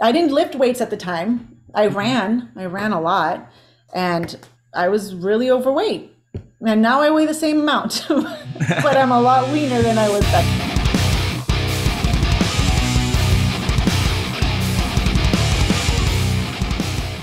I didn't lift weights at the time. I ran a lot, and I was really overweight. And now I weigh the same amount, but I'm a lot leaner than I was back then.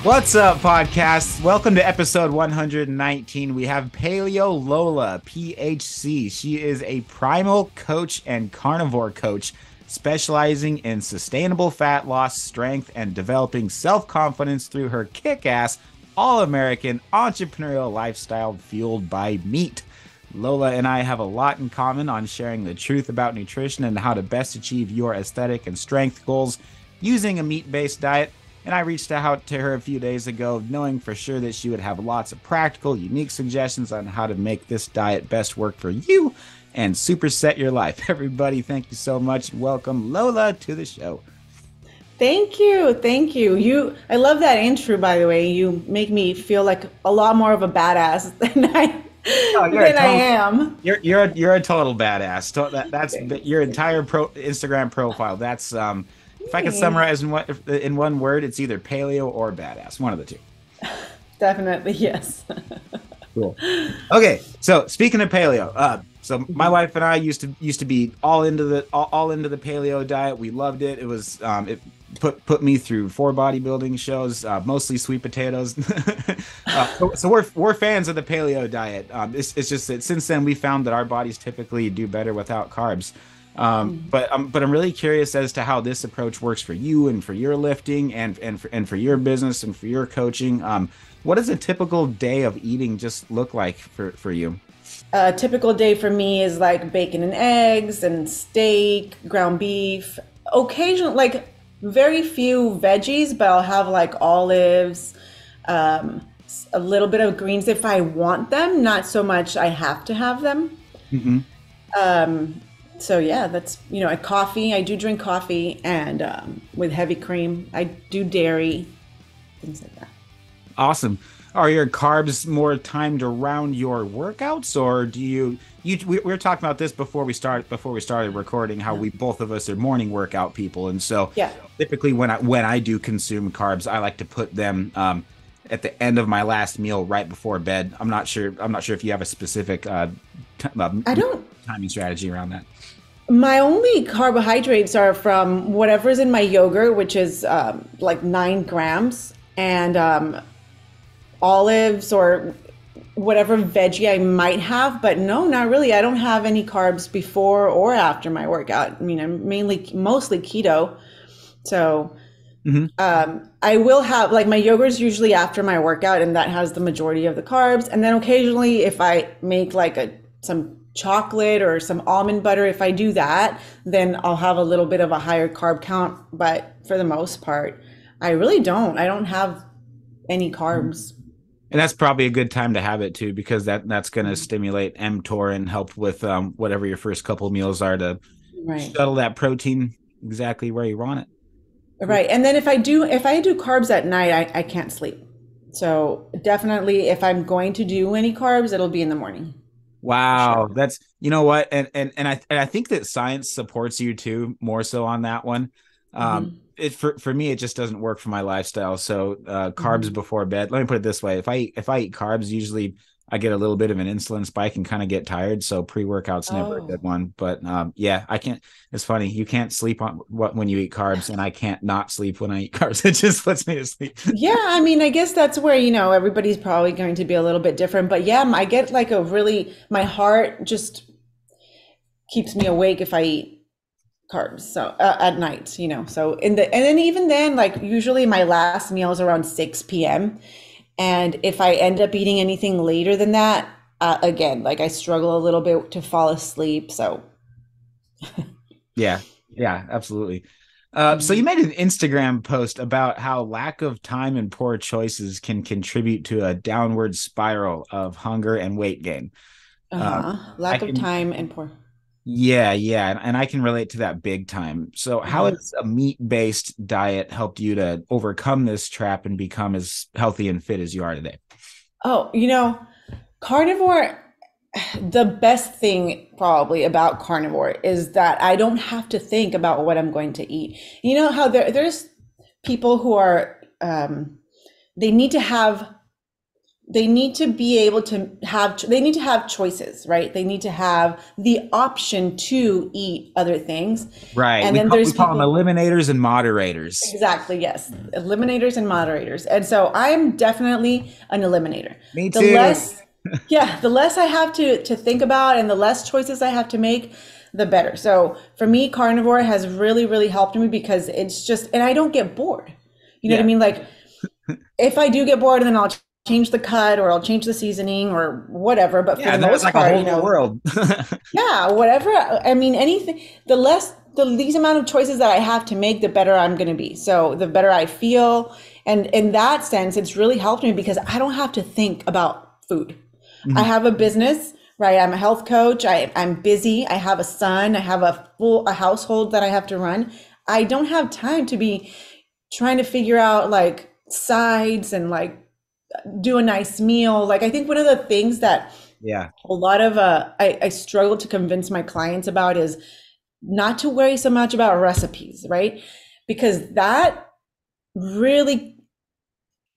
What's up, podcast? Welcome to episode 119. We have Paleo Lola, PhD. She is a primal coach and carnivore coach, specializing in sustainable fat loss, strength, and developing self-confidence through her kick-ass, all-American entrepreneurial lifestyle fueled by meat. Lola and I have a lot in common on sharing the truth about nutrition and how to best achieve your aesthetic and strength goals using a meat-based diet. And I reached out to her a few days ago, knowing for sure that she would have lots of practical, unique suggestions on how to make this diet best work for you and superset your life. Everybody, thank you so much. Welcome Lola to the show. Thank you. Thank you. I love that intro, by the way. You make me feel like a lot more of a badass than I am. You're a total badass. That's your entire Instagram profile. That's if I could summarize in one word, it's either paleo or badass. One of the two. Definitely, yes. Cool. Okay, so speaking of paleo, so my wife and I used to be all into the paleo diet. We loved it. It was it put me through 4 bodybuilding shows, mostly sweet potatoes. So we're fans of the paleo diet. It's just that since then we found that our bodies typically do better without carbs. But I'm really curious as to how this approach works for you and for your lifting and for your business and for your coaching. What does a typical day of eating just look like for you? A typical day for me is like bacon and eggs and steak, ground beef, occasionally like very few veggies, but I'll have like olives, a little bit of greens if I want them, not so much I have to have them. Mm-hmm. So yeah, that's, a coffee. I do drink coffee and with heavy cream. I do dairy, things like that. Awesome. Are your carbs more timed around your workouts, or do you we were talking about this before we started recording, how we both of us are morning workout people, and so yeah. Typically when I do consume carbs, I like to put them at the end of my last meal right before bed. I'm not sure if you have a specific timing strategy around that. My only carbohydrates are from whatever's in my yogurt, which is like 9 grams, and olives or whatever veggie I might have. But no, not really. I don't have any carbs before or after my workout. I mean, I'm mostly keto. So I will have, like, my yogurt's usually after my workout, and that has the majority of the carbs. And then occasionally if I make like some chocolate or some almond butter, if I do that, then I'll have a little bit of a higher carb count. But for the most part, I don't have any carbs. And that's probably a good time to have it too, because that's going to stimulate mTOR and help with whatever your first couple of meals are to shuttle that protein exactly where you want it. Right. And then if I do carbs at night, I can't sleep. So definitely if I'm going to do any carbs, it'll be in the morning. Wow. Sure. That's, you know what? And I think that science supports you too, more so on that one. For me, it just doesn't work for my lifestyle. So carbs before bed. Let me put it this way: if I eat carbs, usually I get a little bit of an insulin spike and kind of get tired. So pre-workout's never a good one. But yeah, I can't. It's funny, you can't sleep when you eat carbs, and I can't not sleep when I eat carbs. It just puts me to sleep. Yeah, I mean, I guess that's where everybody's probably going to be a little bit different. But yeah, I get like my heart just keeps me awake if I eat carbs, so at night, so and then even then, like, usually my last meal is around 6 p.m. and if I end up eating anything later than that, again, like, I struggle a little bit to fall asleep. So yeah, absolutely. So you made an Instagram post about how lack of time and poor choices can contribute to a downward spiral of hunger and weight gain. Lack of time and poor. Yeah. And I can relate to that big time. So how has a meat-based diet helped you to overcome this trap and become as healthy and fit as you are today? Oh, carnivore, the best thing probably about carnivore is that I don't have to think about what I'm going to eat. You know how there's people who are, they need to have, they need to be able to have, they need to have choices, right? They need to have the option to eat other things. Right. And We then call, there's we call them people, eliminators and moderators. exactly, yes, eliminators and moderators. And so I'm definitely an eliminator. Me The too. less, yeah, the less I have to think about and the less choices I have to make, the better. So for me, carnivore has really, really helped me because it's just, and I don't get bored. You know what I Yeah. mean? Like if I do get bored, then I'll change the cut or I'll change the seasoning or whatever. But for Yeah. the And then it's most like a part, whole you new know, world. yeah, whatever. I mean, anything, the least amount of choices that I have to make, the better I'm going to be. So the better I feel. And in that sense, it's really helped me because I don't have to think about food. I Mhm. have a business, right? I'm a health coach. I'm busy. I have a son. I have a household that I have to run. I don't have time to be trying to figure out like sides and like do a nice meal. Like I think one of the things that Yeah. a lot of I struggle to convince my clients about is not to worry so much about recipes, right? Because that really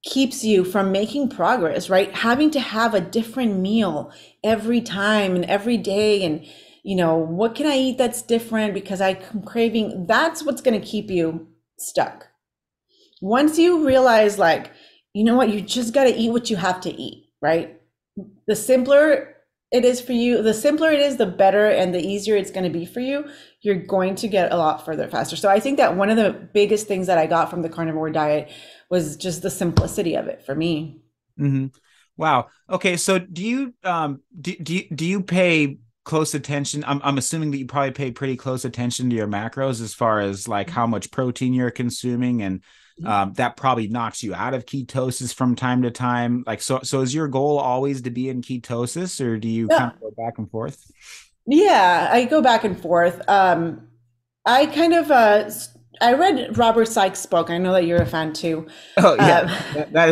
keeps you from making progress, right? Having to have a different meal every time and every day and you know, what can I eat that's different because I'm craving, that's what's going to keep you stuck. Once you realize like, you know what, you just got to eat what you have to eat, right? The simpler it is for you, the simpler it is, the better and the easier it's going to be for you. You're going to get a lot further faster. So I think that one of the biggest things that I got from the carnivore diet was just the simplicity of it for me. Hmm. Wow. Okay. So do you pay close attention? I'm assuming that you probably pay pretty close attention to your macros as far as like how much protein you're consuming, and that probably knocks you out of ketosis from time to time. Like, so is your goal always to be in ketosis, or do you kind Yeah. of go back and forth? Yeah, I go back and forth. I kind of I read Robert Sykes' book. I know that you're a fan too. Oh yeah, Uh, that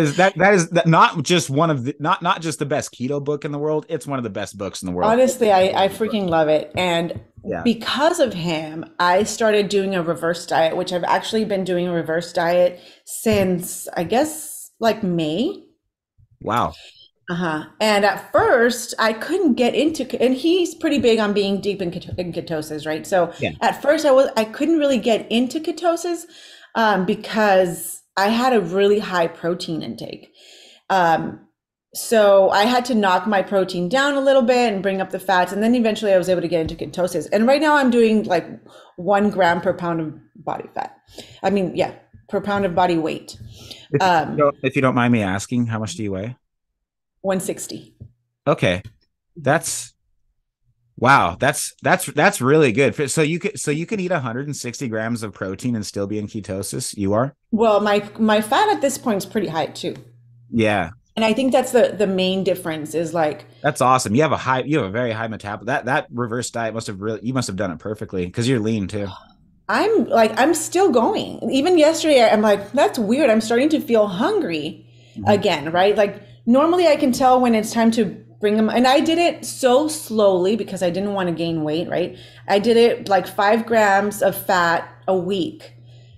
is not just one of the not just the best keto book in the world. It's one of the best books in the world. Honestly, I freaking love it. And Yeah. because of him, I started doing a reverse diet, which I've actually been doing a reverse diet since I guess like May. Wow. Uh-huh. And at first, I couldn't get into, and he's pretty big on being deep in, in ketosis, right? So Yeah. at first, I couldn't really get into ketosis because I had a really high protein intake. Um, so I had to knock my protein down a little bit and bring up the fats, and then eventually I was able to get into ketosis. And right now, I'm doing like 1 gram per pound of body fat. I mean, yeah, per pound of body weight. If you don't mind me asking, how much do you weigh? 160. Okay. That's wow. That's really good. So you can eat 160 grams of protein and still be in ketosis. You are? Well, my fat at this point is pretty high too. Yeah. And I think that's the main difference is like That's awesome. You have a very high metabolism. That reverse diet you must have done it perfectly because you're lean too. I'm still going. Even yesterday I'm like, that's weird. I'm starting to feel hungry Mhm. again, right? Like normally I can tell when it's time to bring them, and I did it so slowly because I didn't want to gain weight, right? I did it like 5 grams of fat a week,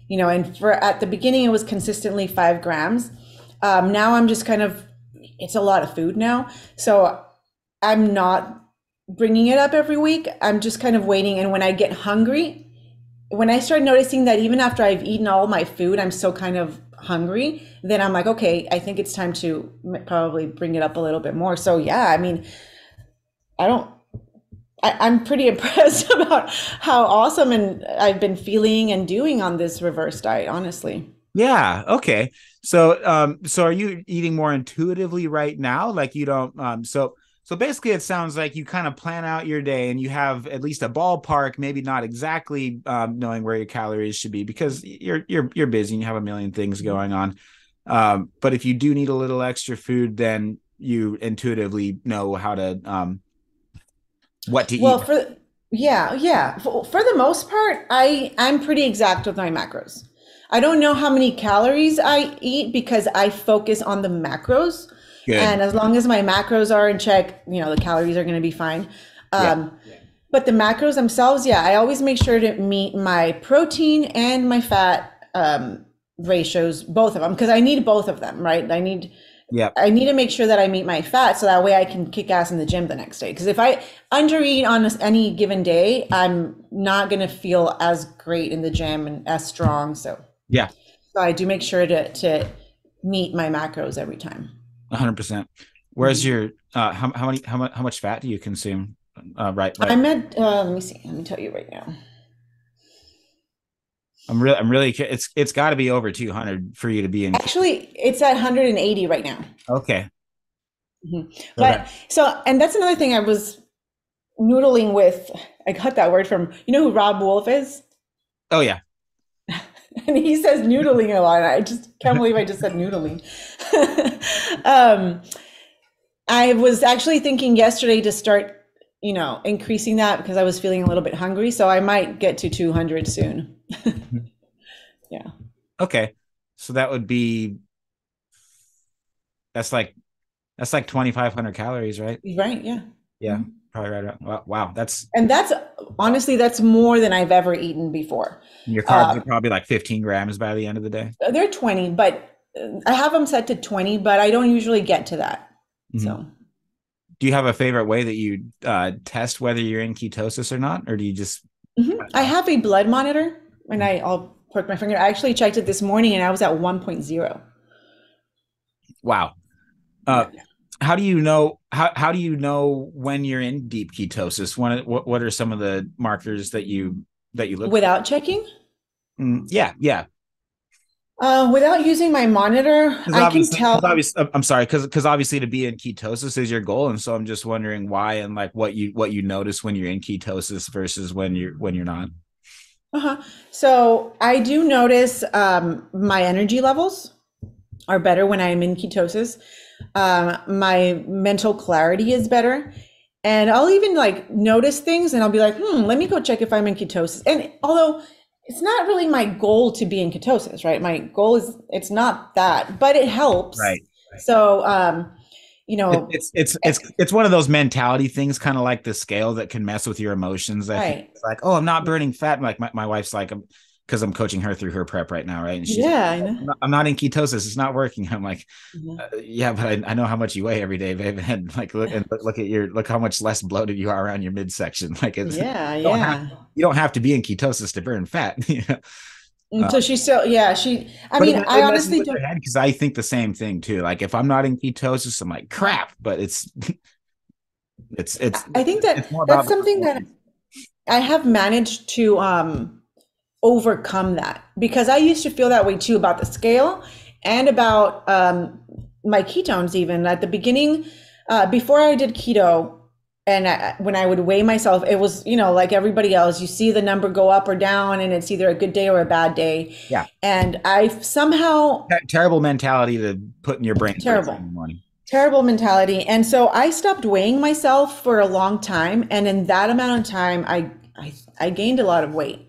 you know, and for at the beginning it was consistently 5 grams. Now I'm just kind of, it's a lot of food now. So I'm not bringing it up every week. I'm just kind of waiting. And when I get hungry, when I start noticing that even after I've eaten all my food, I'm still kind of hungry, then I'm like, okay, I think it's time to probably bring it up a little bit more. So yeah, I mean, I don't, I'm pretty impressed about how awesome and I've been feeling and doing on this reverse diet, honestly. Yeah. Okay. So are you eating more intuitively right now? Like you don't, so basically it sounds like you kind of plan out your day and you have at least a ballpark, maybe not exactly, knowing where your calories should be because you're busy and you have a million things going on. But if you do need a little extra food, then you intuitively know how to, what to Well, eat. yeah. For the most part, I'm pretty exact with my macros. I don't know how many calories I eat because I focus on the macros. Good. And as long as my macros are in check, you know, the calories are going to be fine. Yeah. Um, but the macros themselves, yeah, I always make sure to meet my protein and my fat ratios, both of them, because I need both of them, right? Yep. I need to make sure that I meet my fat so that way I can kick ass in the gym the next day. Because if I undereat on any given day, I'm not going to feel as great in the gym and as strong. So Yeah. so I do make sure to meet my macros every time. 100%. Where's your how much fat do you consume? Right. I'm at let me see. Let me tell you right now. I'm really it's got to be over 200 for you to be in. Actually, it's at 180 right now. Okay. But so, and that's another thing I was noodling with. I got that word from, you know who Rob Wolf is? Oh yeah. And he says noodling a lot. I just can't believe I just said noodling. I was actually thinking yesterday to start, increasing that because I was feeling a little bit hungry. So I might get to 200 soon. Yeah. Okay. So that would be, that's like 2,500 calories, right? Right. Yeah. Yeah. Probably right around. Wow. That's honestly, that's more than I've ever eaten before. Your carbs are probably like 15 grams by the end of the day. They're 20, but I have them set to 20, but I don't usually get to that. Mm-hmm. So do you have a favorite way that you test whether you're in ketosis or not? Or do you just... I have a blood monitor and I'll prick my finger. I actually checked it this morning and I was at 1.0. Wow. How do you know when you're in deep ketosis? What are some of the markers that you look without for? checking? Yeah. Without using my monitor, I can tell. I'm sorry, because obviously to be in ketosis is your goal, and so I'm just wondering why and like what you notice when you're in ketosis versus when you're not. So I do notice my energy levels are better when I'm in ketosis. My mental clarity is better. And I'll even like notice things and I'll be like, let me go check if I'm in ketosis. And although it's not really my goal to be in ketosis, right? My goal is, it's not that, but it helps. Right. So, it's one of those mentality things, kind of like the scale that can mess with your emotions. I think it's like, oh, I'm not burning fat. Like my wife's like, because I'm coaching her through her prep right now, right? And she's I know. I'm not in ketosis. It's not working. I'm like, yeah, but I know how much you weigh every day, babe. And like, look how much less bloated you are around your midsection. Like, it's, you don't have to be in ketosis to burn fat. So she's still, I honestly don't, because I think the same thing too. Like if I'm not in ketosis, I'm like, crap. But it's I think that's something that I have managed to overcome that, because I used to feel that way too about the scale and about my ketones. Even at the beginning, before I did keto, and when I would weigh myself, it was, like everybody else, you see the number go up or down and it's either a good day or a bad day. Yeah. And I somehow... Terrible mentality to put in your brain. Terrible mentality. And so I stopped weighing myself for a long time. And in that amount of time, I gained a lot of weight.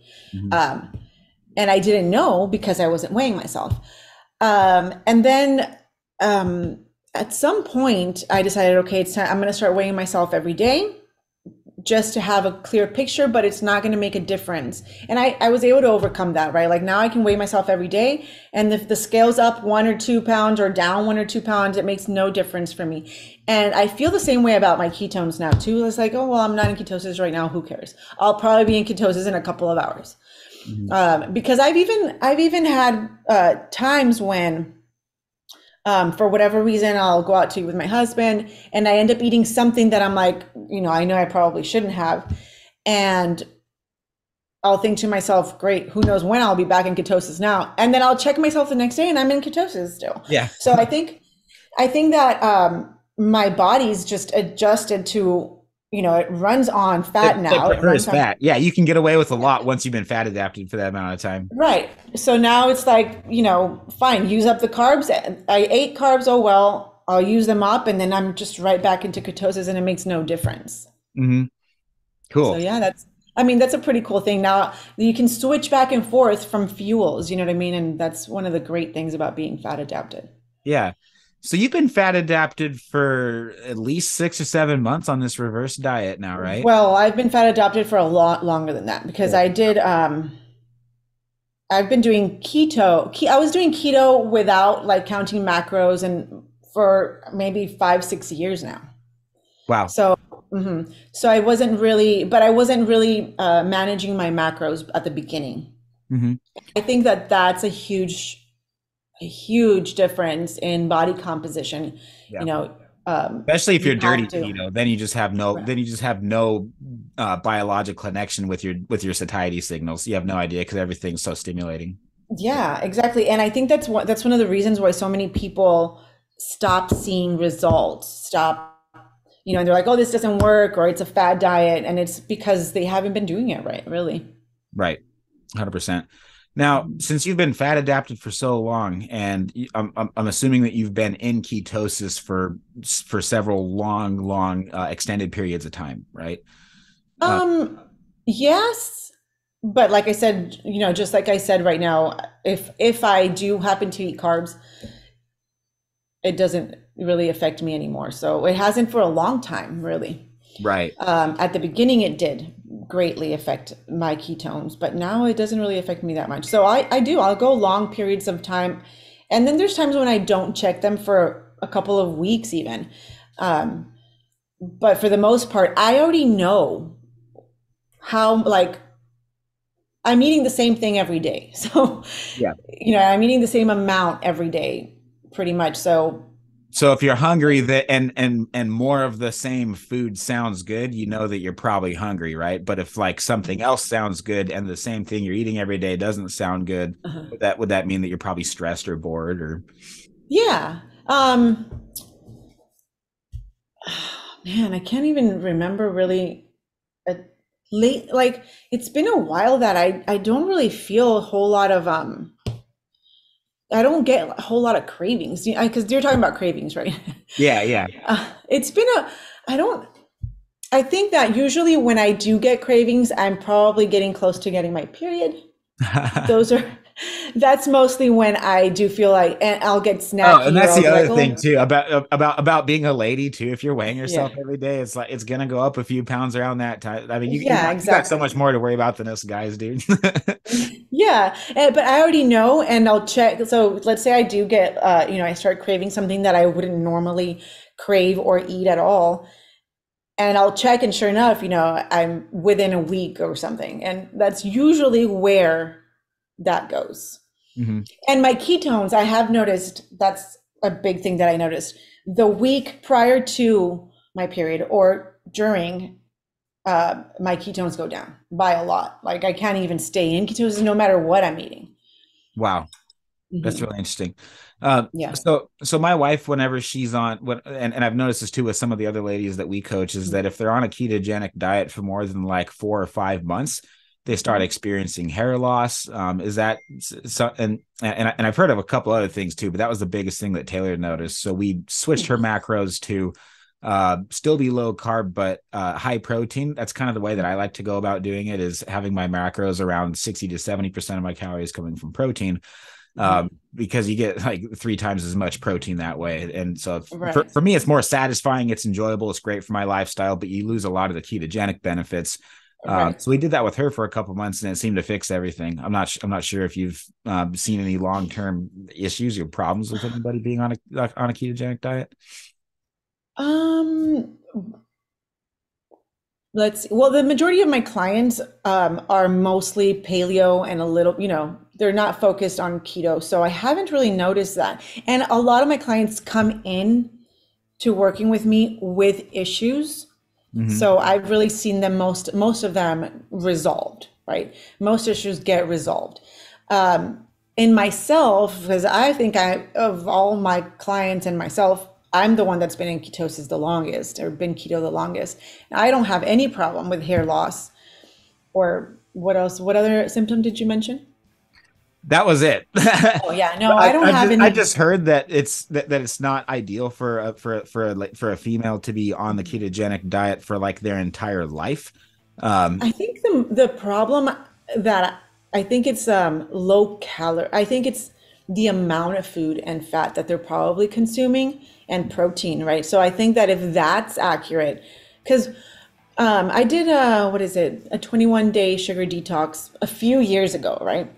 And I didn't know because I wasn't weighing myself. And then at some point I decided, okay, it's time. I'm going to start weighing myself every day just to have a clear picture, but it's not going to make a difference. And I was able to overcome that, right? Like now I can weigh myself every day, and if the scale's up 1 or 2 pounds or down 1 or 2 pounds, it makes no difference for me. And I feel the same way about my ketones now too. It's like, oh, well, I'm not in ketosis right now. Who cares? I'll probably be in ketosis in a couple of hours. Because I've even had times when, for whatever reason, I'll go out to eat with my husband and I end up eating something that I'm like, I know I probably shouldn't have. And I'll think to myself, great, who knows when I'll be back in ketosis now. And then I'll check myself the next day and I'm in ketosis still. Yeah. So I think that my body's just adjusted to, it runs on fat now. It prefers fat. Yeah, you can get away with a lot once you've been fat adapted for that amount of time. Right. So now it's like, fine, use up the carbs. I ate carbs, oh well, I'll use them up, and then I'm just right back into ketosis, and it makes no difference. Cool. So yeah, that's a pretty cool thing. Now you can switch back and forth from fuels, you know what I mean? And that's one of the great things about being fat adapted. Yeah. So you've been fat adapted for at least 6 or 7 months on this reverse diet now, right? Well, I've been fat adapted for a lot longer than that, because I I've been doing keto. I was doing keto without like counting macros and for maybe 5, 6 years now. Wow. So, so I wasn't really, but I wasn't really managing my macros at the beginning. Hmm. I think that that's a huge difference in body composition. Yeah. You know, Especially if you you're dirty have to. keto, then you just have no, Right. then you just have no biological connection with your satiety signals. You have no idea because everything's so stimulating. Yeah, exactly. And I think that's one of the reasons why so many people stop seeing results, and they're like, oh, this doesn't work, or it's a fad diet, and it's because they haven't been doing it right, really. Right. 100%. Now, since you've been fat adapted for so long, and I'm assuming that you've been in ketosis for several long, extended periods of time, right? Uh, Um, yes, but like I said, just like I said right now, if I do happen to eat carbs, it doesn't really affect me anymore. So it hasn't for a long time, really. right. At the beginning, it did greatly affect my ketones, but now it doesn't really affect me that much. So I'll go long periods of time. And then there's times when I don't check them for a couple of weeks even. Um, but for the most part, I already know how, like, I'm eating the same thing every day. So, Yeah. I'm eating the same amount every day, pretty much. So, So if you're hungry that and more of the same food sounds good, you know that you're probably hungry, right? But if like something else sounds good and the same thing you're eating every day doesn't sound good, uh would that mean that you're probably stressed or bored or yeah. Man, I can't even remember really a like it's been a while that I don't really feel a whole lot of I don't get a whole lot of cravings because you're talking about cravings, right? yeah, yeah. It's been a I don't I think that usually when I do get cravings, I'm probably getting close to getting my period. Those are that's mostly when I do feel like, and I'll get Oh, and snacky or that's I'll the be like, other thing oh, too about being a lady too. If you're weighing yourself yeah, every day, it's like it's gonna go up a few pounds around that time. I mean, yeah, you got so much exactly. more to worry about than us guys, dude. Yeah, but I already know, and I'll check. So let's say I do get, I start craving something that I wouldn't normally crave or eat at all, and I'll check, and sure enough, I'm within a week or something, and that's usually where that goes. Hmm. And my ketones, I have noticed that's a big thing that I noticed. The week prior to my period or during, my ketones go down by a lot. Like I can't even stay in ketosis no matter what I'm eating. Wow. That's Hmm. really interesting. Yeah. So my wife, whenever she's on, and I've noticed this too with some of the other ladies that we coach, is that if they're on a ketogenic diet for more than like 4 or 5 months, they start Mhm. experiencing hair loss. Is that so? And I've heard of a couple other things too, but that was the biggest thing that Taylor noticed. So we switched her macros to still be low carb, but high protein. That's kind of the way that I like to go about doing it, is having my macros around 60 to 70% of my calories coming from protein, Mhm. because you get like 3 times as much protein that way. And so Right. for me, it's more satisfying. It's enjoyable. It's great for my lifestyle, but you lose a lot of the ketogenic benefits. Right. So we did that with her for a couple months, and it seemed to fix everything. I'm not sure if you've seen any long term issues or problems with anybody being on a ketogenic diet. Um, let's see. Well, the majority of my clients are mostly paleo and a little, they're not focused on keto. So I haven't really noticed that. And a lot of my clients come in to working with me with issues. Mm-hmm. So I've really seen them most of them resolved, right? Most issues get resolved. In myself, because I think of all my clients and myself, I'm the one that's been in ketosis the longest or been keto the longest. I don't have any problem with hair loss or what else? What other symptom did you mention? That was it. Oh yeah, no, I don't have I any. just heard that it's not ideal for a female to be on the ketogenic diet for like their entire life. Um, I think the problem that I think it's low calorie. I think it's the amount of food and fat that they're probably consuming and protein, right? So I think that if that's accurate, because I did a what is it, a 21-day sugar detox a few years ago, right?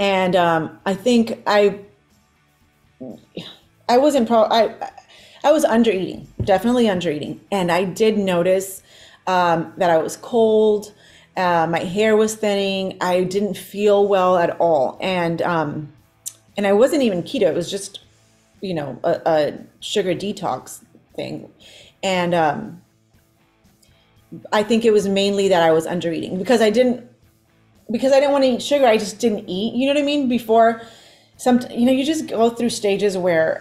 And I think I wasn't pro I was under eating, definitely under eating, and I did notice that I was cold. My hair was thinning. I didn't feel well at all, and I wasn't even keto. It was just, a sugar detox thing, and I think it was mainly that I was under eating because I didn't want to eat sugar. I just didn't eat. You know what I mean? Before you just go through stages where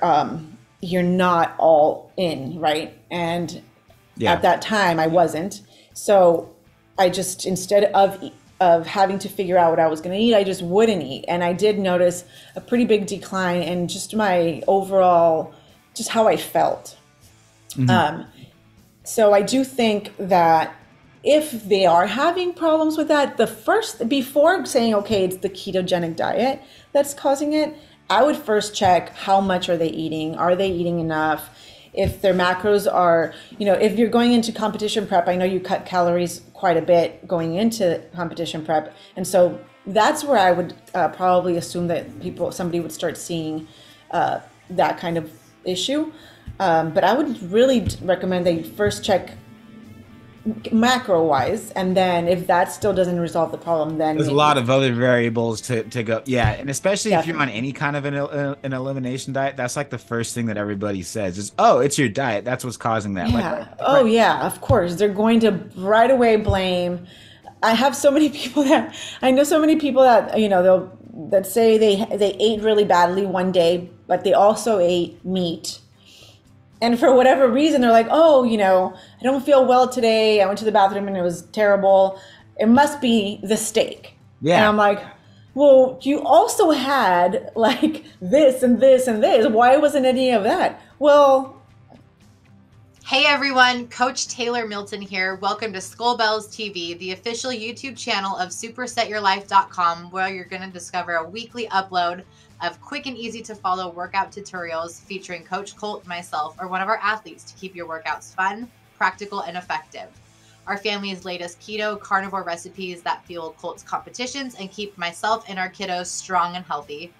you're not all in, right? And Yeah. at that time I wasn't. So I just, instead of having to figure out what I was going to eat, I just wouldn't eat. And I did notice a pretty big decline in just my overall, just how I felt. So I do think that if they are having problems with that, before saying, okay, it's the ketogenic diet that's causing it, I would first check how much are they eating? Are they eating enough? If their macros are, if you're going into competition prep, I know you cut calories quite a bit going into competition prep. And so that's where I would probably assume that somebody would start seeing that kind of issue. But I would really recommend they first check macro wise, and then if that still doesn't resolve the problem, then there's a lot of other variables to go. Yeah. And especially if you're on Definitely. any kind of an elimination diet, that's like the first thing that everybody says is, oh, it's your diet. That's what's causing that. Yeah. Oh, yeah. Of course, they're going to right away blame. I know so many people that that say they ate really badly one day, but they also ate meat. And for whatever reason, they're like, oh, I don't feel well today. I went to the bathroom and it was terrible. It must be the steak. Yeah. And I'm like, well, you also had like this and this and this. Why wasn't any of that? Well, Hey everyone, Coach Taylor Milton here. Welcome to Skullbellz TV, the official YouTube channel of SUPERSETYOURLIFE.com, where you're going to discover a weekly upload of quick and easy to follow workout tutorials featuring Coach Colt, myself, or one of our athletes to keep your workouts fun, practical, and effective. Our family's latest keto carnivore recipes that fuel Colt's competitions and keep myself and our kiddos strong and healthy.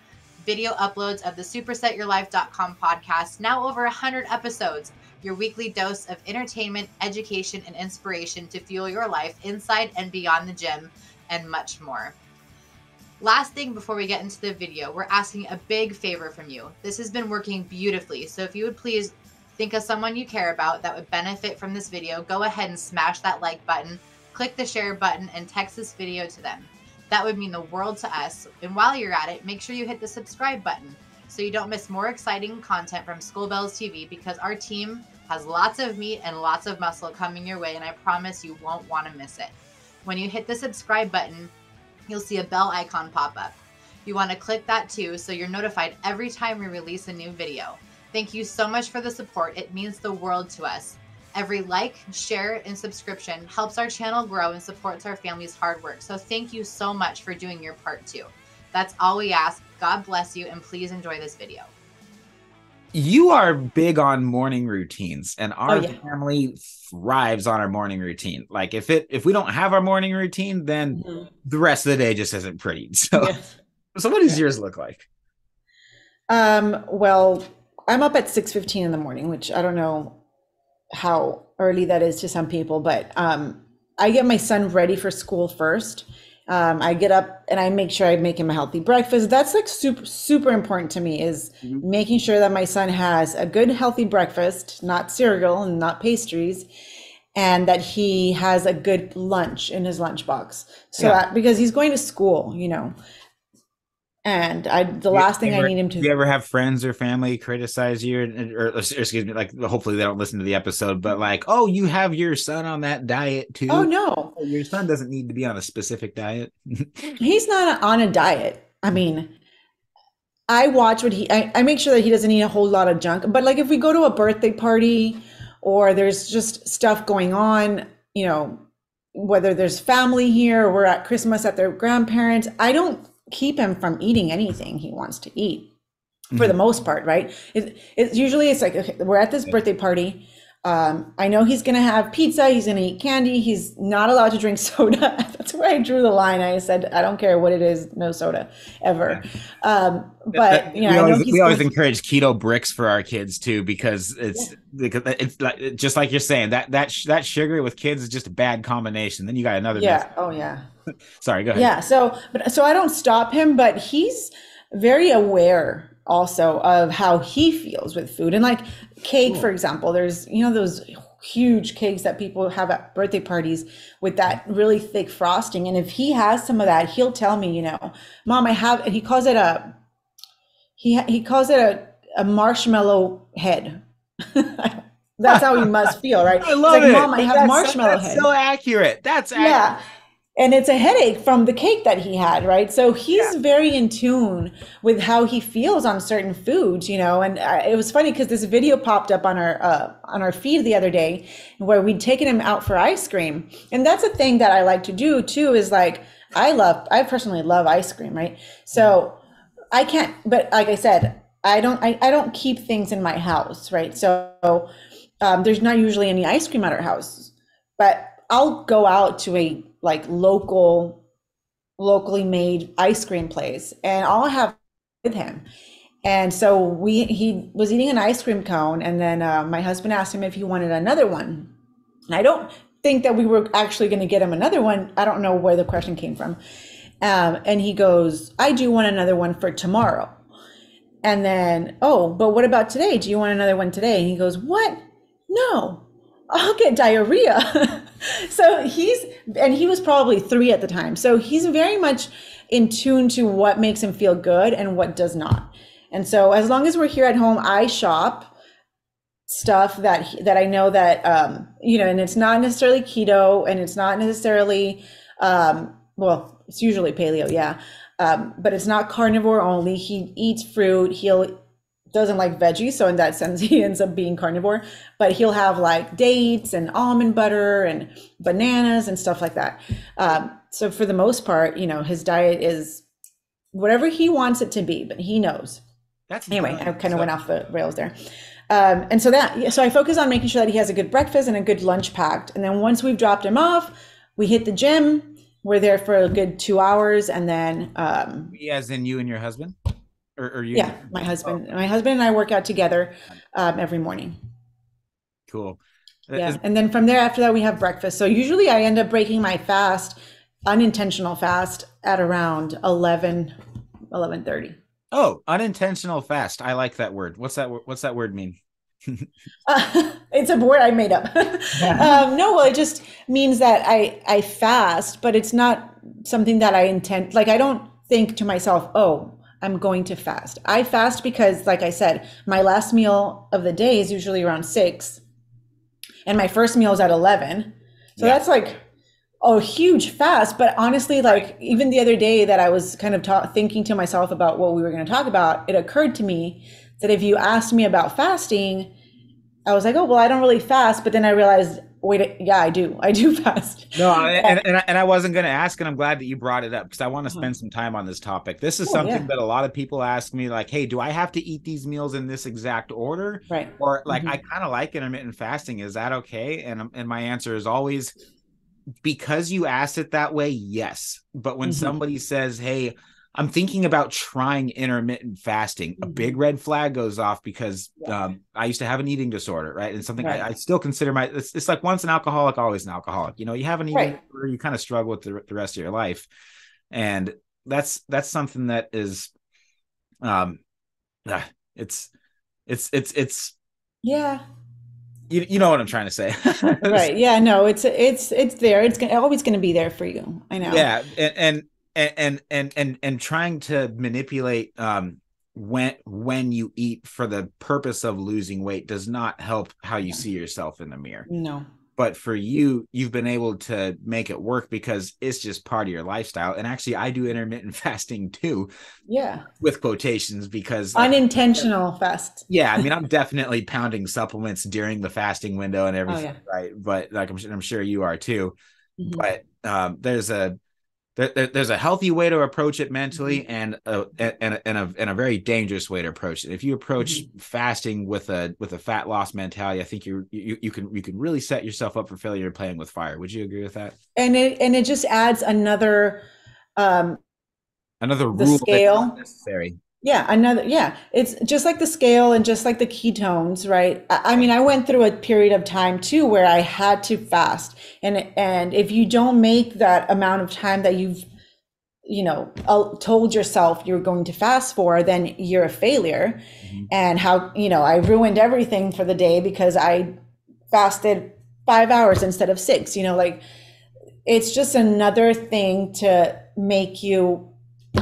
Video uploads of the SUPERSETYOURLIFE.com podcast, now over 100 episodes. Your weekly dose of entertainment, education, and inspiration to fuel your life inside and beyond the gym, and much more. Last thing before we get into the video, we're asking a big favor from you. This has been working beautifully, so if you would please think of someone you care about that would benefit from this video, go ahead and smash that like button, click the share button, and text this video to them. That would mean the world to us. And while you're at it, make sure you hit the subscribe button so you don't miss more exciting content from Skullbellz TV, because our team has lots of meat and lots of muscle coming your way, and I promise you won't want to miss it. When you hit the subscribe button, you'll see a bell icon pop up. You want to click that too so you're notified every time we release a new video. Thank you so much for the support. It means the world to us. Every like, share, and subscription helps our channel grow and supports our family's hard work. So thank you so much for doing your part too. That's all we ask. God bless you, and please enjoy this video. You are big on morning routines, and our yeah. family thrives on our morning routine. Like if we don't have our morning routine, then the rest of the day just isn't pretty. So, Yes. So what does yours look like? Well, I'm up at 6:15 in the morning, which I don't know how early that is to some people, but I get my son ready for school first. I get up and I make sure I make him a healthy breakfast. That's like super, super important to me, is making sure that my son has a good, healthy breakfast, not cereal and not pastries, and that he has a good lunch in his lunchbox. So because he's going to school, and the last thing I need him to. Do you ever have friends or family criticize you, or excuse me, like hopefully they don't listen to the episode, but like, oh, you have your son on that diet too? Oh no, your son doesn't need to be on a specific diet. He's not on a diet. I mean, I watch I make sure that he doesn't eat a whole lot of junk. But like if we go to a birthday party or there's just stuff going on, whether there's family here or we're at Christmas at their grandparents, I don't keep him from eating anything he wants to eat for the most part, right? It's usually like, okay, we're at this birthday party. I know he's going to have pizza. He's going to eat candy. He's not allowed to drink soda. That's where I drew the line. I said, I don't care what it is, no soda ever. But you know, I know we always going encourage keto bricks for our kids too, because it's like, just like you're saying, that sugar with kids is just a bad combination. Then you got another mess. Oh yeah. Sorry, go ahead. Yeah. So I don't stop him, but he's very aware also of how he feels with food. And like cake, for example, there's, you know, those huge cakes that people have at birthday parties with that really thick frosting. And if he has some of that, he'll tell me, you know, Mom, I have, and he calls it he calls it a marshmallow head. That's how he must feel, right? I love it. Mom, I have marshmallow head. So accurate. That's accurate. Yeah. And it's a headache from the cake that he had, right? So he's very in tune with how he feels on certain foods, you know. And it was funny because this video popped up on our feed the other day where we'd taken him out for ice cream. And that's a thing that I like to do too, is like, I personally love ice cream, right? So I can't, but like I said, I don't keep things in my house, right? So there's not usually any ice cream at our house, but I'll go out to a like locally made ice cream place and I'll have with him. And so he was eating an ice cream cone, and then my husband asked him if he wanted another one. And I don't think that we were actually going to get him another one. I don't know where the question came from. And he goes, I do want another one for tomorrow. And then, oh, but what about today? Do you want another one today? And he goes, what? No, I'll get diarrhea. So he was probably 3 at the time. So he's very much in tune to what makes him feel good and what does not. And so as long as we're here at home, I shop stuff that I know that, you know, and it's not necessarily keto, and it's not necessarily, well, it's usually paleo. Yeah. But it's not carnivore only. He eats fruit. Doesn't like veggies, so in that sense he ends up being carnivore, but he'll have like dates and almond butter and bananas and stuff like that. So for the most part, you know, his diet is whatever he wants it to be, but he knows. Anyway, I kind of went off the rails there. And so I focus on making sure that he has a good breakfast and a good lunch packed, and then once we've dropped him off, we hit the gym. We're there for a good 2 hours, and then as in you and your husband? Or you? Yeah, my husband and I work out together every morning. Cool. Yeah. And then from there, after that, we have breakfast. So usually I end up breaking my fast, unintentional fast, at around 11:30. Oh, unintentional fast. I like that word. What's that word mean? It's a word I made up. No, well, it just means that I fast, but it's not something that I intend. Like, I don't think to myself, oh, I'm going to fast. I fast because, like I said, my last meal of the day is usually around 6, and my first meal is at 11. So that's like a huge fast. But honestly, like even the other day that I was kind of thinking to myself about what we were going to talk about, it occurred to me that if you asked me about fasting, I was like, oh, well, I don't really fast. But then I realized, wait, yeah, I do fast. No, and I wasn't going to ask, and I'm glad that you brought it up because I want to spend some time on this topic. This is something that a lot of people ask me, like, hey, do I have to eat these meals in this exact order? Right. Or like, I kind of like intermittent fasting. Is that okay? And my answer is always, because you asked it that way, yes. But when somebody says, hey, I'm thinking about trying intermittent fasting, a big red flag goes off because I used to have an eating disorder, right? And something I still consider it's like once an alcoholic, always an alcoholic. You know, you have an eating disorder, you kind of struggle with the rest of your life. And that's something that is, it's yeah. You know what I'm trying to say. Right. Yeah, no, it's there. It's always going to be there for you. I know. Yeah. And trying to manipulate when you eat for the purpose of losing weight does not help how you see yourself in the mirror. No. But for you, you've been able to make it work because it's just part of your lifestyle. And actually, I do intermittent fasting too. Yeah. With quotations, because unintentional fast. Yeah. I mean, I'm definitely pounding supplements during the fasting window and everything. Right. But like, I'm sure you are too. But there's a there's a healthy way to approach it mentally, and a very dangerous way to approach it. If you approach fasting with a fat loss mentality, I think you can really set yourself up for failure playing with fire. Would you agree with that? And it just adds another Another the rule that's not scale. necessary. Yeah, it's just like the scale and just like the ketones, right? I mean, I went through a period of time too where I had to fast. And if you don't make that amount of time that you've, told yourself you're going to fast for, then you're a failure. And how, I ruined everything for the day because I fasted 5 hours instead of 6, like it's just another thing to make you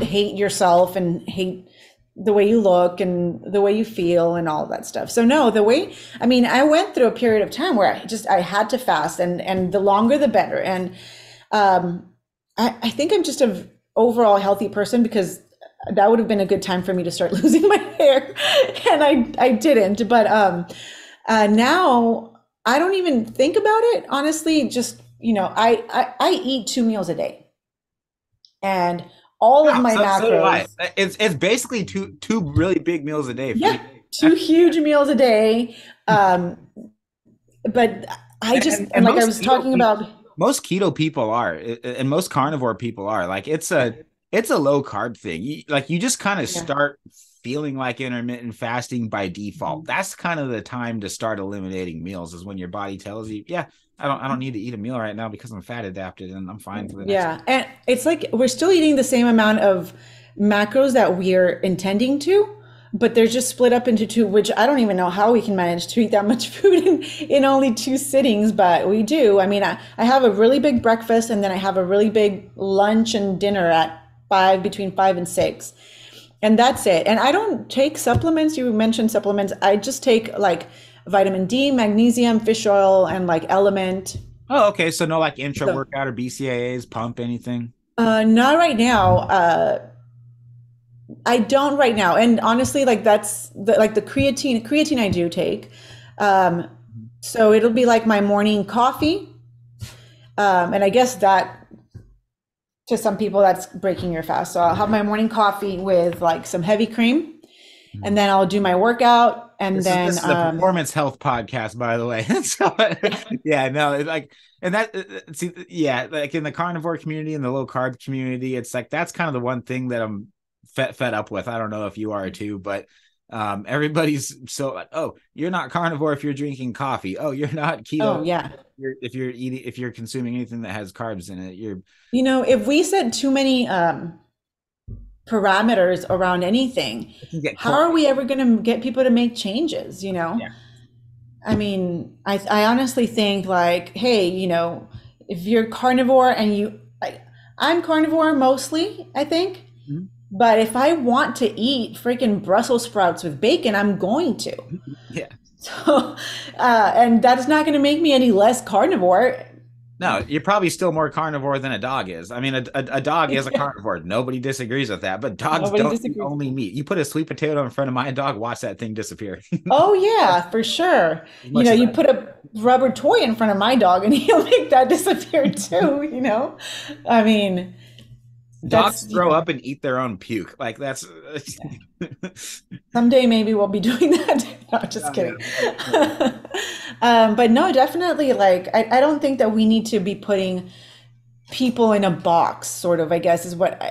hate yourself and hate the way you look and the way you feel and all that stuff. So no, I went through a period of time where I had to fast, and the longer the better. And I think I'm just a overall healthy person, because that would have been a good time for me to start losing my hair, and I didn't. But now I don't even think about it, honestly. Just I eat 2 meals a day, and all of my macros. So do I. It's basically two really big meals a day. Yeah, 2 huge meals a day. But I just and like I was talking about. Most keto people are, and most carnivore people are. Like it's a low carb thing. You just kind of start feeling like intermittent fasting by default. That's kind of the time to start eliminating meals, is when your body tells you, yeah, I don't need to eat a meal right now because I'm fat adapted and I'm fine for the next and it's like we're still eating the same amount of macros that we're intending to, but they're just split up into 2, which I don't even know how we can manage to eat that much food in only 2 sittings, but we do. I mean, I have a really big breakfast, and then I have a really big lunch and dinner at between 5 and 6. And that's it. And I don't take supplements. You mentioned supplements. I just take like vitamin D, magnesium, fish oil, and like Element. Oh, okay. So no like intra workout or BCAAs, pump, anything? Not right now. I don't right now. And honestly, like that's the creatine I do take. So it'll be like my morning coffee. And I guess that to some people that's breaking your fast. So I'll have my morning coffee with like some heavy cream, and then I'll do my workout. And this is the performance health podcast, by the way. So yeah, no, like, and that, like in the carnivore community and the low carb community, it's like, that's kind of the one thing that I'm fed up with. I don't know if you are too, but everybody's so like, oh, you're not carnivore if you're drinking coffee. Oh, you're not keto. Oh yeah. If you're consuming anything that has carbs in it, if we set too many parameters around anything, how are we ever going to get people to make changes? Yeah. I mean, I honestly think like, hey, if you're carnivore and I'm carnivore mostly, I think. But if I want to eat freaking Brussels sprouts with bacon, I'm going to. Yeah. So, and that is not going to make me any less carnivore. No, you're probably still more carnivore than a dog is. I mean, a dog is a carnivore. Nobody disagrees with that. But dogs don't eat only meat. You put a sweet potato in front of my dog, watch that thing disappear. Oh yeah, for sure. You put a rubber toy in front of my dog, and he'll make that disappear too. I mean. Dogs grow up and eat their own puke. Like that's someday maybe we'll be doing that. No, just kidding. But no, definitely. Like I don't think that we need to be putting people in a box, sort of, I guess is what.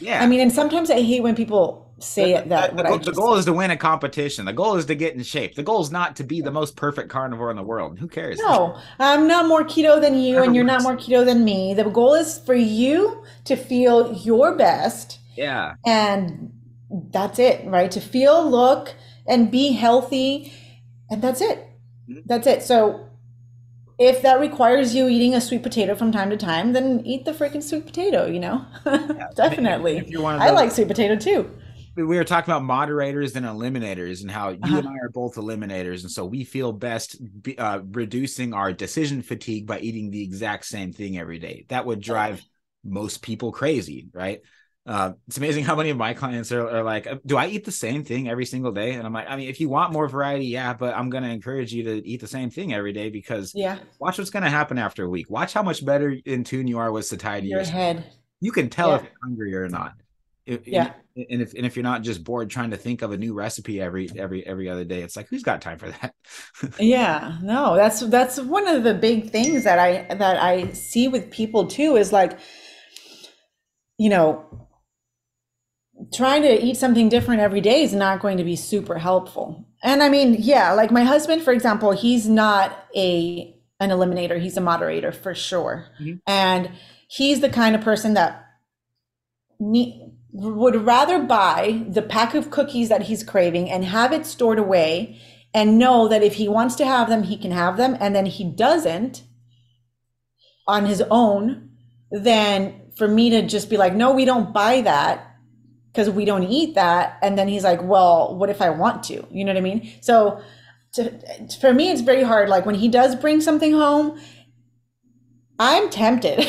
I mean, and sometimes I hate when people say that. The goal is to win a competition. The goal is to get in shape. The goal is not to be the most perfect carnivore in the world. Who cares? No, I'm not more keto than you, and you're not more keto than me. The goal is for you to feel your best. Yeah. And that's it, right? To feel, look, and be healthy. And that's it. That's it. So if that requires you eating a sweet potato from time to time, then eat the freaking sweet potato, Yeah, Definitely. if you're one of I like sweet potato too. We were talking about moderators and eliminators, and how you and I are both eliminators. And so we feel best reducing our decision fatigue by eating the exact same thing every day. That would drive most people crazy, right? It's amazing how many of my clients are like, do I eat the same thing every single day? And I'm like, I mean, if you want more variety, yeah, but I'm going to encourage you to eat the same thing every day, because watch what's going to happen after a week. Watch how much better in tune you are with satiety. Your head. You can tell if you're hungry or not. Yeah. And if you're not just bored trying to think of a new recipe every other day, it's like, who's got time for that? Yeah, no, that's one of the big things that I see with people too is like, you know, trying to eat something different every day is not going to be super helpful. And I mean, yeah, like my husband, for example, he's not an eliminator, he's a moderator for sure. Mhm. And he's the kind of person that would rather buy the pack of cookies that he's craving and have it stored away and know that if he wants to have them, he can have them, and then he doesn't on his own, then for me to just be like, no, we don't buy that because we don't eat that. And then he's like, well, what if I want to? You know what I mean? So for me, it's very hard. Like when he does bring something home, I'm tempted.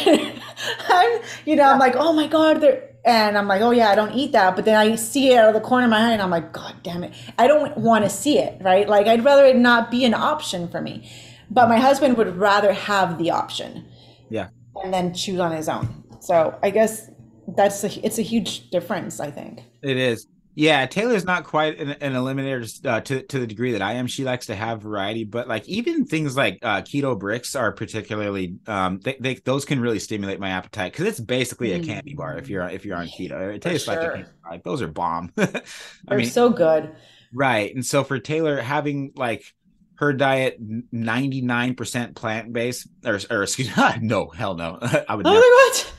I'm like, oh my God, and I'm like, oh yeah, I don't eat that. But then I see it out of the corner of my eye and I'm like, God damn it. I don't want to see it, right? Like I'd rather it not be an option for me. But my husband would rather have the option. Yeah. And then choose on his own. So I guess it's a huge difference, I think. It is. Yeah, Taylor's not quite an eliminator to the degree that I am. She likes to have variety, but like even things like keto bricks are particularly those can really stimulate my appetite because it's basically a candy bar if you're on keto. It tastes like a candy bar. Like, those are bomb. They're so good. Right. And so for Taylor, having like her diet 99% plant-based or excuse me, no, hell no. I would never. What?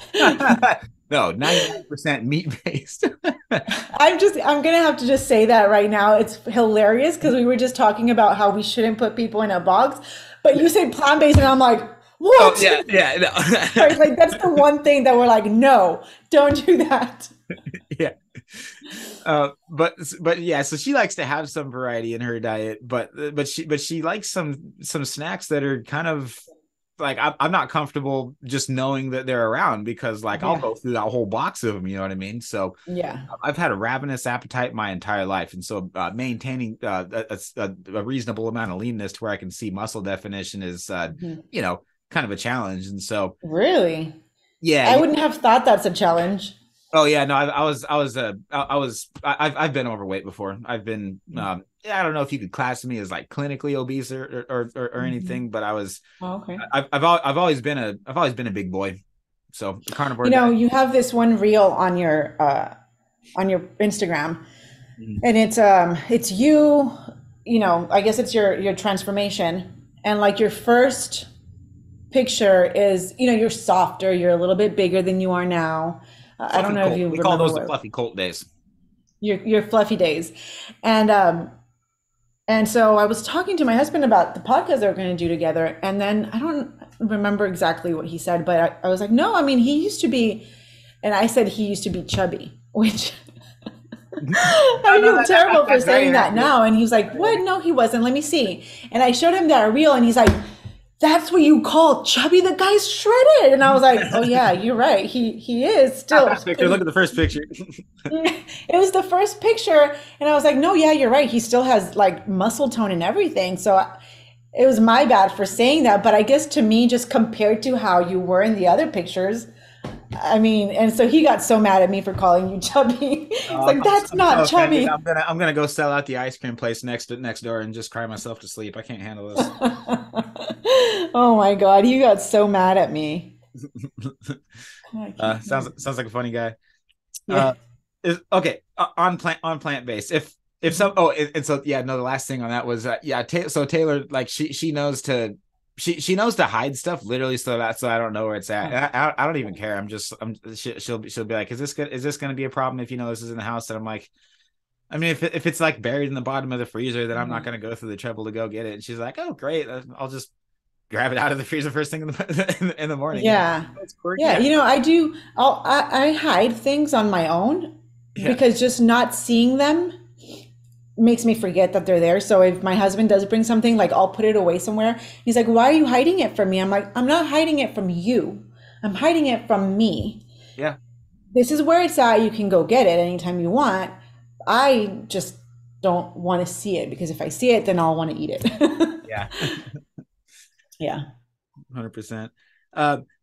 No, 99% meat-based. I'm gonna have to just say that right now. It's hilarious because we were just talking about how we shouldn't put people in a box, but you say plant-based and I'm like, what? Oh, yeah, no. Right, like that's the one thing that we're like, no, don't do that. Yeah. But yeah, so she likes to have some variety in her diet, but she likes some snacks that are kind of like I'm not comfortable just knowing that they're around because like I'll go through that whole box of them, you know what I mean? So yeah, I've had a ravenous appetite my entire life, and so maintaining a reasonable amount of leanness to where I can see muscle definition is you know, kind of a challenge. And so really, yeah, I wouldn't have thought that's a challenge. Oh yeah, no, I've been overweight before. I've been I don't know if you could class me as like clinically obese or anything, but I was okay. I've always been a big boy. So carnivore. You know, you have this one reel on your Instagram, and it's you. You know, I guess it's your transformation, and like your first picture is, you know, you're softer, you're a little bit bigger than you are now. I don't know if you we call those the fluffy colt days. Your fluffy days, and so I was talking to my husband about the podcast that we're going to do together, and then I don't remember exactly what he said, but I was like, no, I mean he used to be, and I said he used to be chubby, which I feel terrible for saying that now, and he's like, what? No, he wasn't. Let me see, and I showed him that reel, and he's like, that's what you call chubby? The guy's shredded. And I was like, oh yeah, you're right. He is still. Look at the first picture. It was the first picture. And I was like, no, yeah, you're right. He still has like muscle tone and everything. So it was my bad for saying that. But I guess to me, just compared to how you were in the other pictures, I mean, and so he got so mad at me for calling you chubby. It's like, that's not chubby. I'm gonna go sell out the ice cream place next door and just cry myself to sleep. I can't handle this. Oh my God, you got so mad at me. Sounds like a funny guy. Yeah. Okay, on plant based. If some and so yeah, no, the last thing on that was so Taylor, like she knows to knows to hide stuff literally so I don't know where it's at. And I don't even care. She'll be like, is this going to be a problem if you know this is in the house? And I'm like, I mean, if it's like buried in the bottom of the freezer, then I'm not going to go through the trouble to go get it. And she's like, oh great, I'll just grab it out of the freezer first thing in the morning. Yeah. Yeah. You know, I hide things on my own because just not seeing them makes me forget that they're there. So if my husband does bring something, like I'll put it away somewhere. He's like, why are you hiding it from me? I'm like, I'm not hiding it from you. I'm hiding it from me. Yeah. This is where it's at. You can go get it anytime you want. I just don't want to see it because if I see it, then I'll want to eat it. Yeah. Yeah. 100%.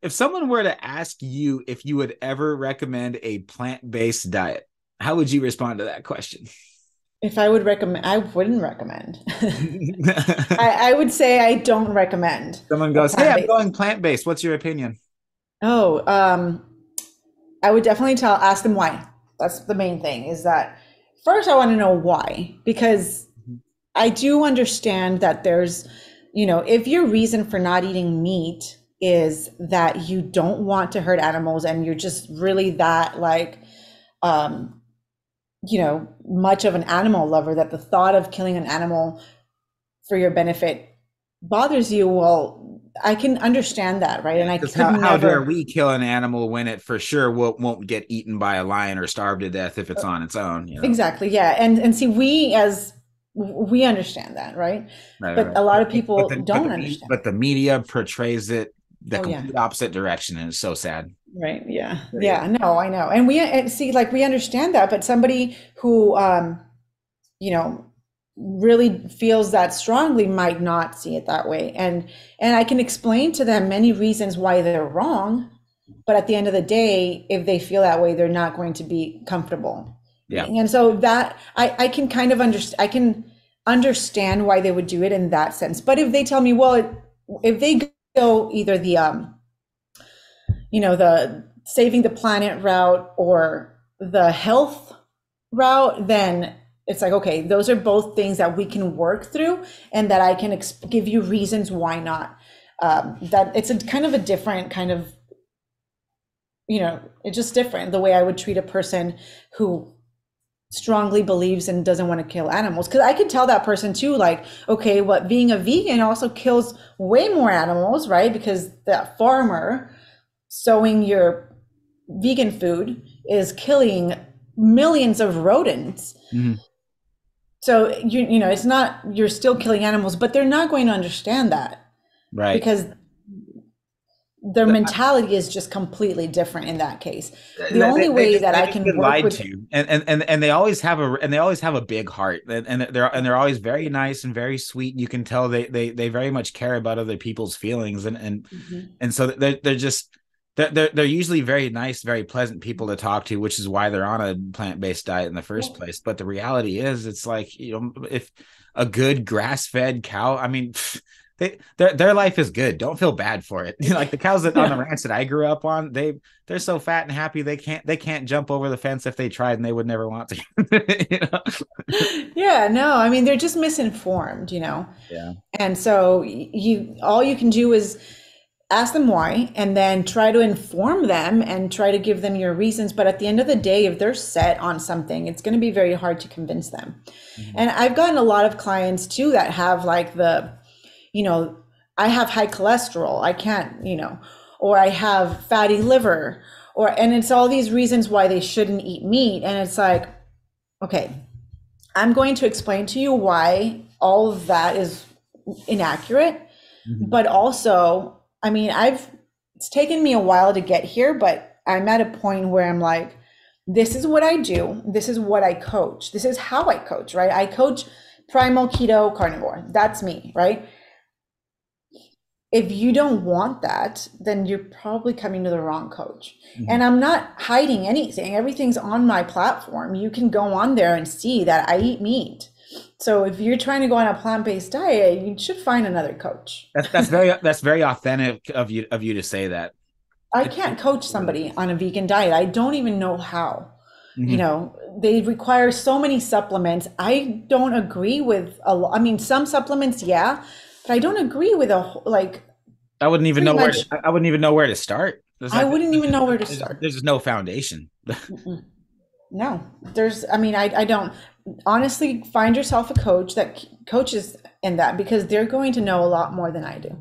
If someone were to ask you if you would ever recommend a plant-based diet, how would you respond to that question? If I would recommend, I wouldn't recommend. I would say I don't recommend Someone a goes, "Hey, I'm plant-based. going plant-based. What's your opinion?" Oh, I would definitely ask them why. That's the main thing, is that first I want to know why, because I do understand that there's, if your reason for not eating meat is that you don't want to hurt animals and you're just really that much of an animal lover that the thought of killing an animal for your benefit bothers you, well, I can understand that, right? And I could how dare never. we kill an animal when it for sure won't get eaten by a lion or starve to death if it's on its own, Exactly, yeah. And see, we understand that, right? Right, But right. a lot of people But don't understand. but the media portrays it the Oh yeah. complete opposite direction, and it's so sad. Right. Yeah. It Yeah. is. No, I know. And see, like, we understand that, but somebody who, you know, really feels that strongly might not see it that way. And I can explain to them many reasons why they're wrong, but at the end of the day, if they feel that way, they're not going to be comfortable Yeah. eating. And so that I can kind of I can understand why they would do it in that sense. But if they tell me, well, if they go either the saving the planet route or the health route, then it's like, okay, those are both things that we can work through and that I can give you reasons why not. That it's a kind of a different kind of, it's just different the way I would treat a person who strongly believes and doesn't want to kill animals. Because I can tell that person too, like, okay, what being a vegan also kills way more animals, right? Because that farmer sowing your vegan food is killing millions of rodents. Mm-hmm. So it's not, you're still killing animals, but they're not going to understand that, Right. because their mentality is just completely different in that case. The only way that I can work with, and they always have a big heart, and they're always very nice and very sweet. You can tell they very much care about other people's feelings, and so they're usually very nice, very pleasant people to talk to, which is why they're on a plant-based diet in the first place. But the reality is, it's like, if a good grass-fed cow, I mean, their life is good. Don't feel bad for it. Like the cows on the ranch that I grew up on, they're so fat and happy they can't jump over the fence if they tried, and they would never want to. Yeah, no, I mean, they're just misinformed, Yeah. And so all you can do is ask them why, and then try to inform them and try to give them your reasons. But at the end of the day, if they're set on something, it's going to be very hard to convince them. And I've gotten a lot of clients too that have like I have high cholesterol, I can't, or I have fatty liver, and it's all these reasons why they shouldn't eat meat. And it's like, okay, I'm going to explain to you why all of that is inaccurate. But also, I mean, it's taken me a while to get here, but I'm at a point where I'm like, this is what I do. This is what I coach. This is how I coach, right? I coach primal keto carnivore. That's me, right? If you don't want that, then you're probably coming to the wrong coach. And I'm not hiding anything. Everything's on my platform. You can go on there and see that I eat meat. So if you're trying to go on a plant-based diet, you should find another coach. That's very authentic of you to say that. I can't coach somebody on a vegan diet. I don't even know how. They require so many supplements. I don't agree with a lot. I mean, some supplements, yeah, but I don't agree with I wouldn't even know where to start. I wouldn't even know where to start. There's just no foundation. No, I don't. Honestly, find yourself a coach that coaches in that, because they're going to know a lot more than I do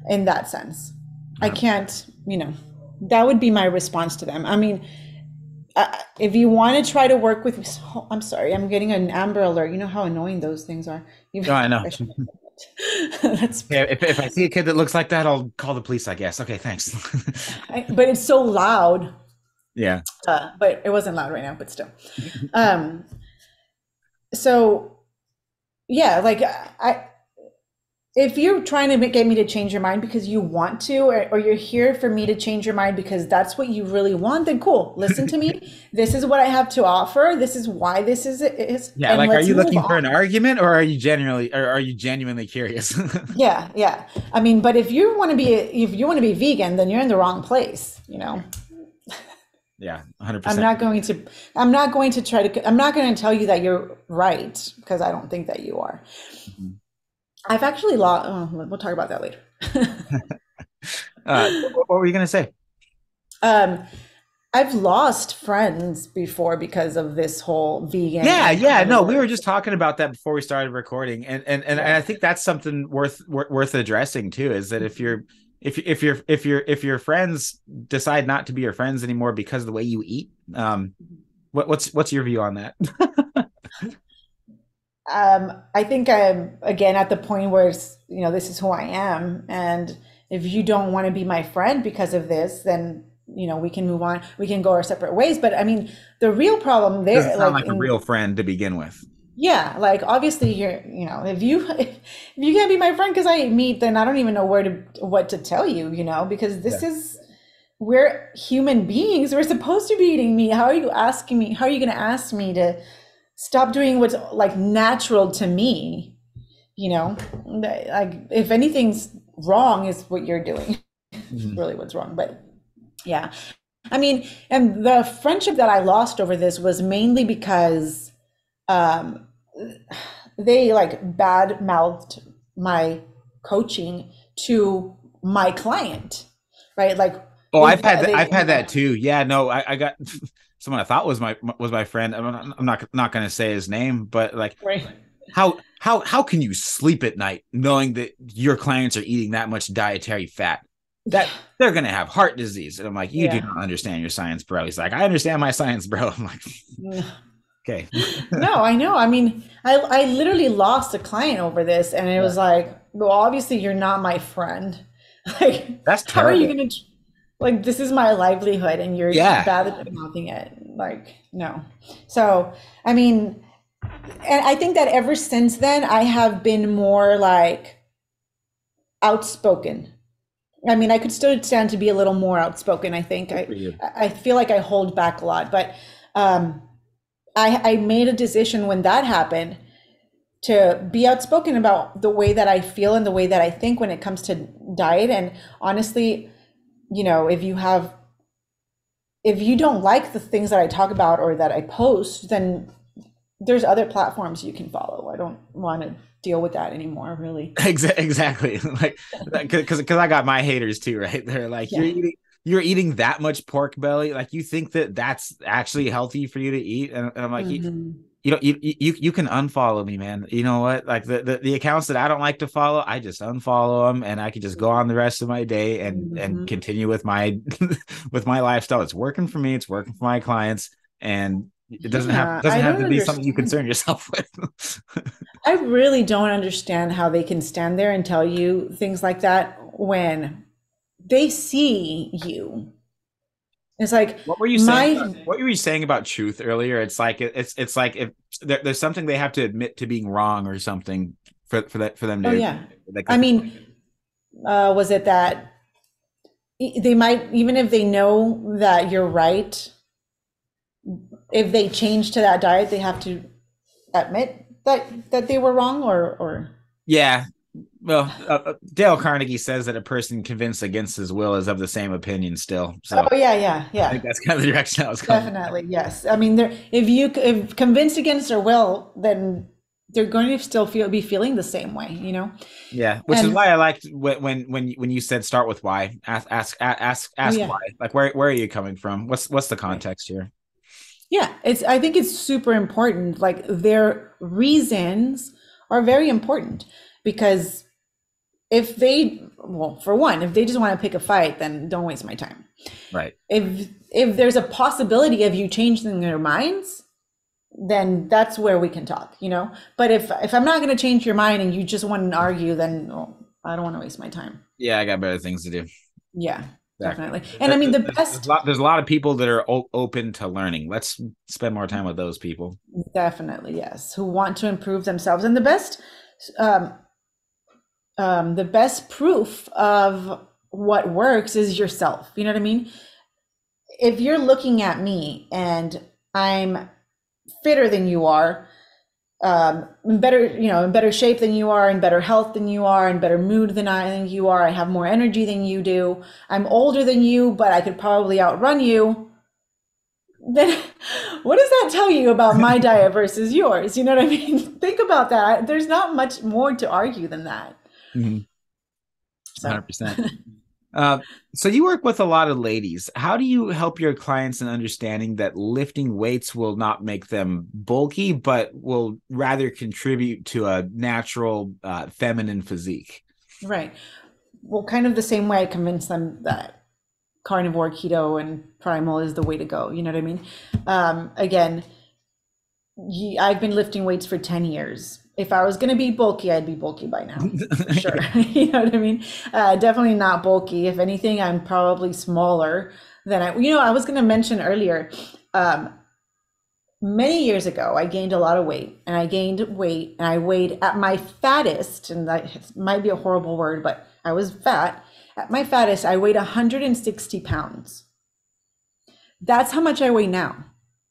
in that sense. I can't, that would be my response to them. I mean, if you want to try to work with, I'm sorry, I'm getting an Amber Alert. You know how annoying those things are. No, I know. That's if I see a kid that looks like that, I'll call the police, I guess. Okay, thanks. But it's so loud. Yeah. But it wasn't loud right now, but still. So yeah, like if you're trying to get me to change your mind because you want to, or you're here for me to change your mind because that's what you really want, then cool. Listen to me. This is what I have to offer. This is why this is. Yeah, And like, are let's you move looking for on. an argument, or are you genuinely curious? Yeah, yeah. I mean, but if you want to be vegan, then you're in the wrong place. Yeah, 100%. I'm not going to I'm not going to tell you that you're right because I don't think that you are. Mhm. I've actually lost, we'll talk about that later. What were you going to say? I've lost friends before because of this whole vegan. Yeah, and yeah. No, we carnivore. were just talking about that before we started recording, and I Yeah. think that's something worth addressing too. Is that if your friends decide not to be your friends anymore because of the way you eat, what's your view on that? I think I'm again at the point where this is who I am, and if you don't want to be my friend because of this, then we can move on. We can go our separate ways. But I mean, the real problem Doesn't there, sound like like a real friend to begin with. yeah, like obviously if you can't be my friend because I eat meat, then I don't even know what to tell you, because Yeah. we're human beings. We're supposed to be eating meat. How are you asking me? How are you going to ask me to stop doing what's like natural to me? Like if anything's wrong is what you're doing. Mhm. Really what's wrong. But yeah, I mean, and the friendship that I lost over this was mainly because um, they like bad mouthed my coaching to my client, right? Like Oh, I've they had that too. Yeah, no, I got someone I thought was my friend. I'm not going to say his name, but like, right. how can you sleep at night knowing that your clients are eating that much dietary fat? That they're going to have heart disease. And I'm like, you do Yeah. not understand your science, bro. He's like, I understand my science, bro. I'm like, okay. No, I know. I mean, I literally lost a client over this, and it Yeah. was like, well, obviously you're not my friend. Like, That's how are you terrible. gonna like this is my livelihood, and you're Yeah. bad at mouthing it? Like, no. So, I mean, and I think that ever since then, I have been more like outspoken. I mean, I could still stand to be a little more outspoken. I think Good for you. I feel like I hold back a lot, but um, I made a decision when that happened to be outspoken about the way that I feel and the way that I think when it comes to diet. And honestly, if you don't like the things that I talk about or that I post, then there's other platforms you can follow. I don't want to deal with that anymore, really. Exactly. Like, because I got my haters too, right? They're like, Yeah. you're eating that much pork belly. Like, you think that that's actually healthy for you to eat? And I'm like, Hmm. you can unfollow me, man. You know what? Like the accounts that I don't like to follow, I just unfollow them, and I can just go on the rest of my day and Hmm. continue with my with my lifestyle. It's working for me. It's working for my clients, and it Yeah, doesn't I have don't to be something you understand. concern yourself with. I really don't understand how they can stand there and tell you things like that when they see you. It's like What were you saying about my, what were you saying about truth earlier? It's like it's like if there's something they have to admit to being wrong or something for them oh to yeah. like I mean, was it that they might, even if they know that you're right, if they change to that diet, they have to admit that they were wrong or yeah. Well, Dale Carnegie says that a person convinced against his will is of the same opinion still. So oh yeah, yeah, I think yeah. that's kind of the direction I was going. Definitely, yes. I mean, if convinced against their will, then they're going to still be feeling the same way. Yeah, which is And why I liked when you said start with why. oh Ask yeah, why. Like, where are you coming from? What's the right. context here? Yeah, I think it's super important. Like their reasons are very important because well, for one, if they just want to pick a fight, then don't waste my time. Right. If there's a possibility of you changing their minds, then that's where we can talk. But if I'm not going to change your mind and you just want to argue, then I don't want to waste my time. Yeah, I got better things to do. Yeah, Exactly. definitely. And I mean, the There's best, there's a lot of people that are open to learning. Let's spend more time with those people. definitely, yes, who want to improve themselves. And the best um, the best proof of what works is yourself. You know what I mean? If you're looking at me and I'm fitter than you are, in better shape than you are, in better health than you are, in better mood than I think you are, I have more energy than you do, I'm older than you, but I could probably outrun you, then what does that tell you about my diet versus yours? You know what I mean? Think about that. There's not much more to argue than that. Mm-hmm. So. 100%. So you work with a lot of ladies. How do you help your clients in understanding that lifting weights will not make them bulky, but will rather contribute to a natural feminine physique? Right. Well, kind of the same way I convince them that carnivore, keto, and primal is the way to go. You know what I mean? Again, I've been lifting weights for 10 years. If I was going to be bulky, I'd be bulky by now. For sure. You know what I mean? Definitely not bulky. If anything, I'm probably smaller than I was going to mention earlier, many years ago, I gained a lot of weight, and I gained weight, and I weighed at my fattest, and that might be a horrible word, but I was fat. At my fattest, I weighed 160 pounds. That's how much I weigh now.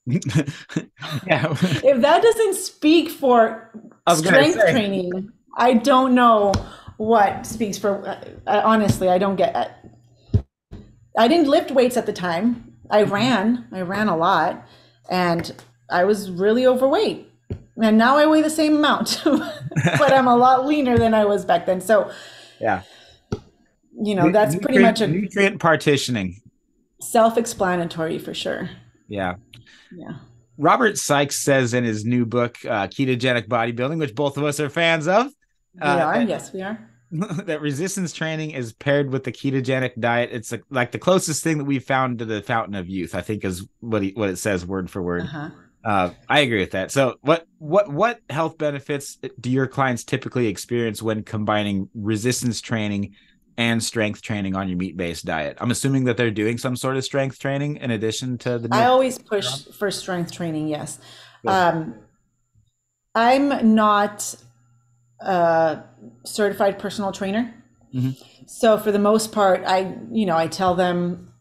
Yeah. If that doesn't speak for strength training, I don't know what speaks for. Honestly, I don't get it. I didn't lift weights at the time. I ran a lot, and I was really overweight. And now I weigh the same amount, but I'm a lot leaner than I was back then. So, yeah, that's pretty much a nutrient partitioning. Self-explanatory for sure. Yeah. Yeah. Robert Sykes says in his new book, Ketogenic Bodybuilding, which both of us are fans of. Yes, we are. That resistance training is paired with the ketogenic diet. It's like the closest thing that we've found to the fountain of youth, I think, is what it says word for word. I agree with that. So what health benefits do your clients typically experience when combining resistance training and strength training on your meat-based diet? I'm assuming that they're doing some sort of strength training in addition to the. I always push for strength training. Yes. I'm not a certified personal trainer. Mm-hmm. So for the most part, I tell them,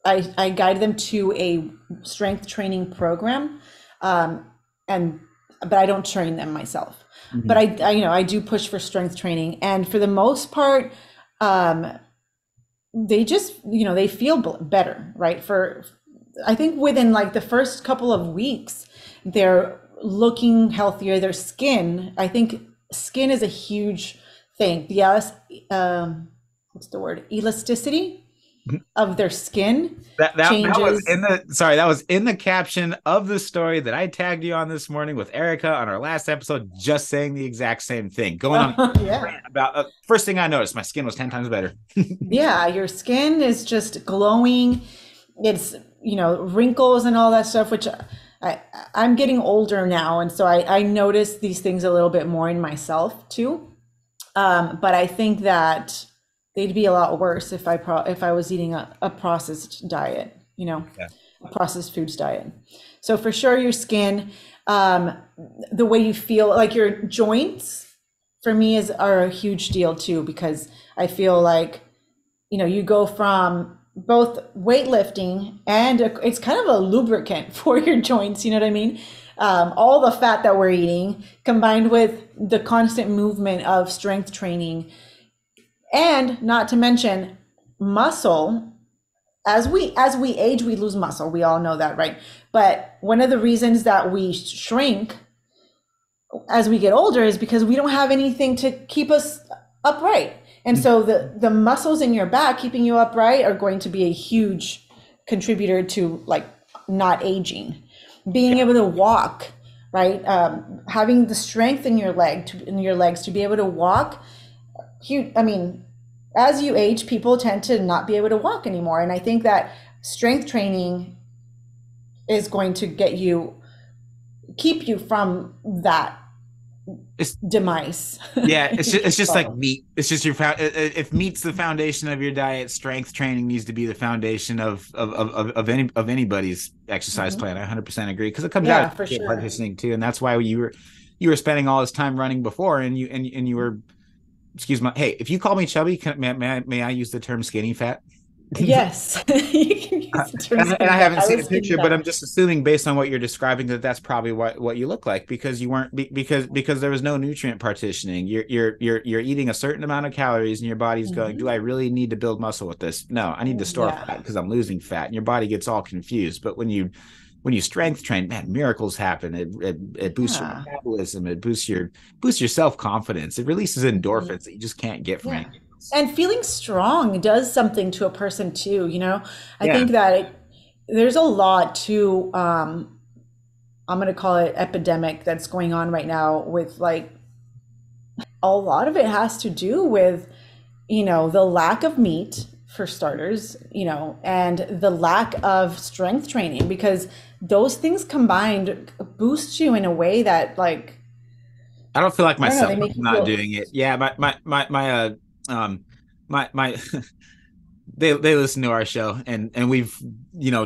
I guide them to a strength training program. But I don't train them myself. Mm-hmm. But I do push for strength training. And for the most part, they just, they feel better, right? I think within like the first couple of weeks, they're looking healthier. Their skin, I think skin is a huge thing. Yes. What's the word? Elasticity of their skin changes. That was in the caption of the story that I tagged you on this morning with Erica on our last episode, just saying the exact same thing. Going on about first thing I noticed, my skin was 10 times better. Yeah, your skin is just glowing. It's wrinkles and all that stuff, which I'm getting older now, and so I notice these things a little bit more in myself too. But I think that they'd be a lot worse if I was eating a processed diet, a processed foods diet. So for sure, your skin, the way you feel, like your joints, for me are a huge deal too, because I feel like, you go from both weightlifting and it's kind of a lubricant for your joints. You know what I mean? All the fat that we're eating combined with the constant movement of strength training. And not to mention muscle. As we age, we lose muscle. We all know that, right? But one of the reasons that we shrink as we get older is because we don't have anything to keep us upright. And so the muscles in your back keeping you upright are going to be a huge contributor to like not aging. Being able to walk, right? Having the strength in your legs to be able to walk. As you age, people tend to not be able to walk anymore. And I think that strength training is going to keep you from that demise. Yeah, it's just like meat. It's just if meat's the foundation of your diet, strength training needs to be the foundation of anybody's exercise plan. I 100% agree, because it comes out of conditioning too, and that's why you were spending all this time running before, and you were excuse my, hey, if you call me chubby, may I use the term skinny fat? Yes. You can use the term And I haven't seen a was skinny picture, but fat. I'm just assuming based on what you're describing that that's probably what you look like, because you weren't because there was no nutrient partitioning. You're eating a certain amount of calories, and your body's going, do I really need to build muscle with this? No, I need to store Yeah. fat because I'm losing fat, and your body gets all confused. But when you strength train, man, miracles happen. It boosts your Yeah. metabolism. It boosts your self confidence. It releases Mhm. endorphins that you just can't get from Yeah. anything else. And feeling strong does something to a person too, you know? I Yeah. think that there's a lot to, I'm going to call it epidemic that's going on right now with like, a lot of it has to do with, the lack of meat for starters, and the lack of strength training, because those things combined boost you in a way that like, I don't feel like I don't know, myself they make you not feel, doing it. Yeah, um my they listen to our show, and we've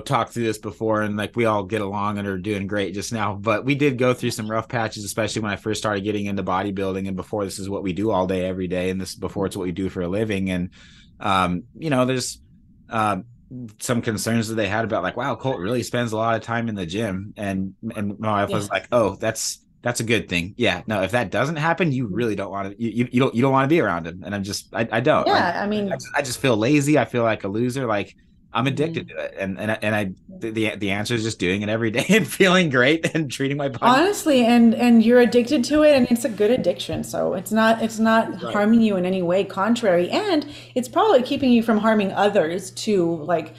talked through this before, and like we all get along and are doing great just now. But we did go through some rough patches, especially when I first started getting into bodybuilding, and before this is what we do all day every day, and this before it's what we do for a living. And there's some concerns that they had about like, wow, Colt really spends a lot of time in the gym, and my wife yeah. was like, oh, that's a good thing. Yeah, no, if that doesn't happen, you really don't want to, you don't want to be around him. And I don't, Yeah, I mean, I just feel lazy. I feel like a loser. Like I'm addicted mhm. to it. The answer is just doing it every day and feeling great and treating my body. Honestly, and you're addicted to it, and it's a good addiction. So it's not Right. harming you in any way, contrary, and it's probably keeping you from harming others too, like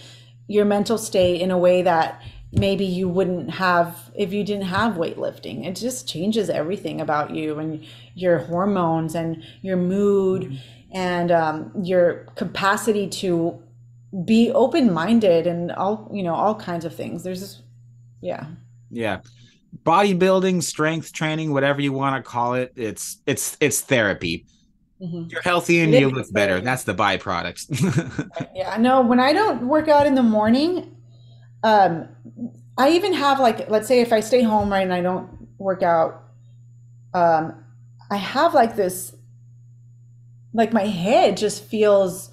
your mental state in a way that maybe you wouldn't have if you didn't have weightlifting. It just changes everything about you and your hormones and your mood and your capacity to be open-minded and all kinds of things. There's this, yeah. Yeah. Bodybuilding, strength training, whatever you want to call it, it's therapy. Mhm. You're healthy and It you is. look It's better. therapy. That's the byproducts. Yeah, no, when I don't work out in the morning, um, I even have like, let's say if I stay home, right, and I don't work out, um, I have like this, like my head just feels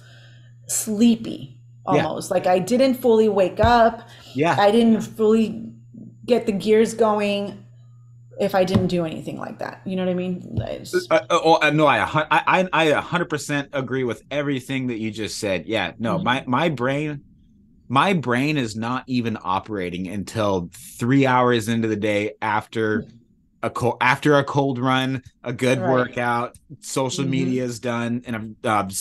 sleepy Yeah. almost. Like I didn't fully wake up. Yeah. I didn't fully get the gears going if I didn't do anything like that. You know what I mean? No, I 100% agree with everything that you just said. Yeah, no, Mhm. my brain is not even operating until 3 hours into the day after a cold run, a good Right. workout, social Hmm. media is done, and I've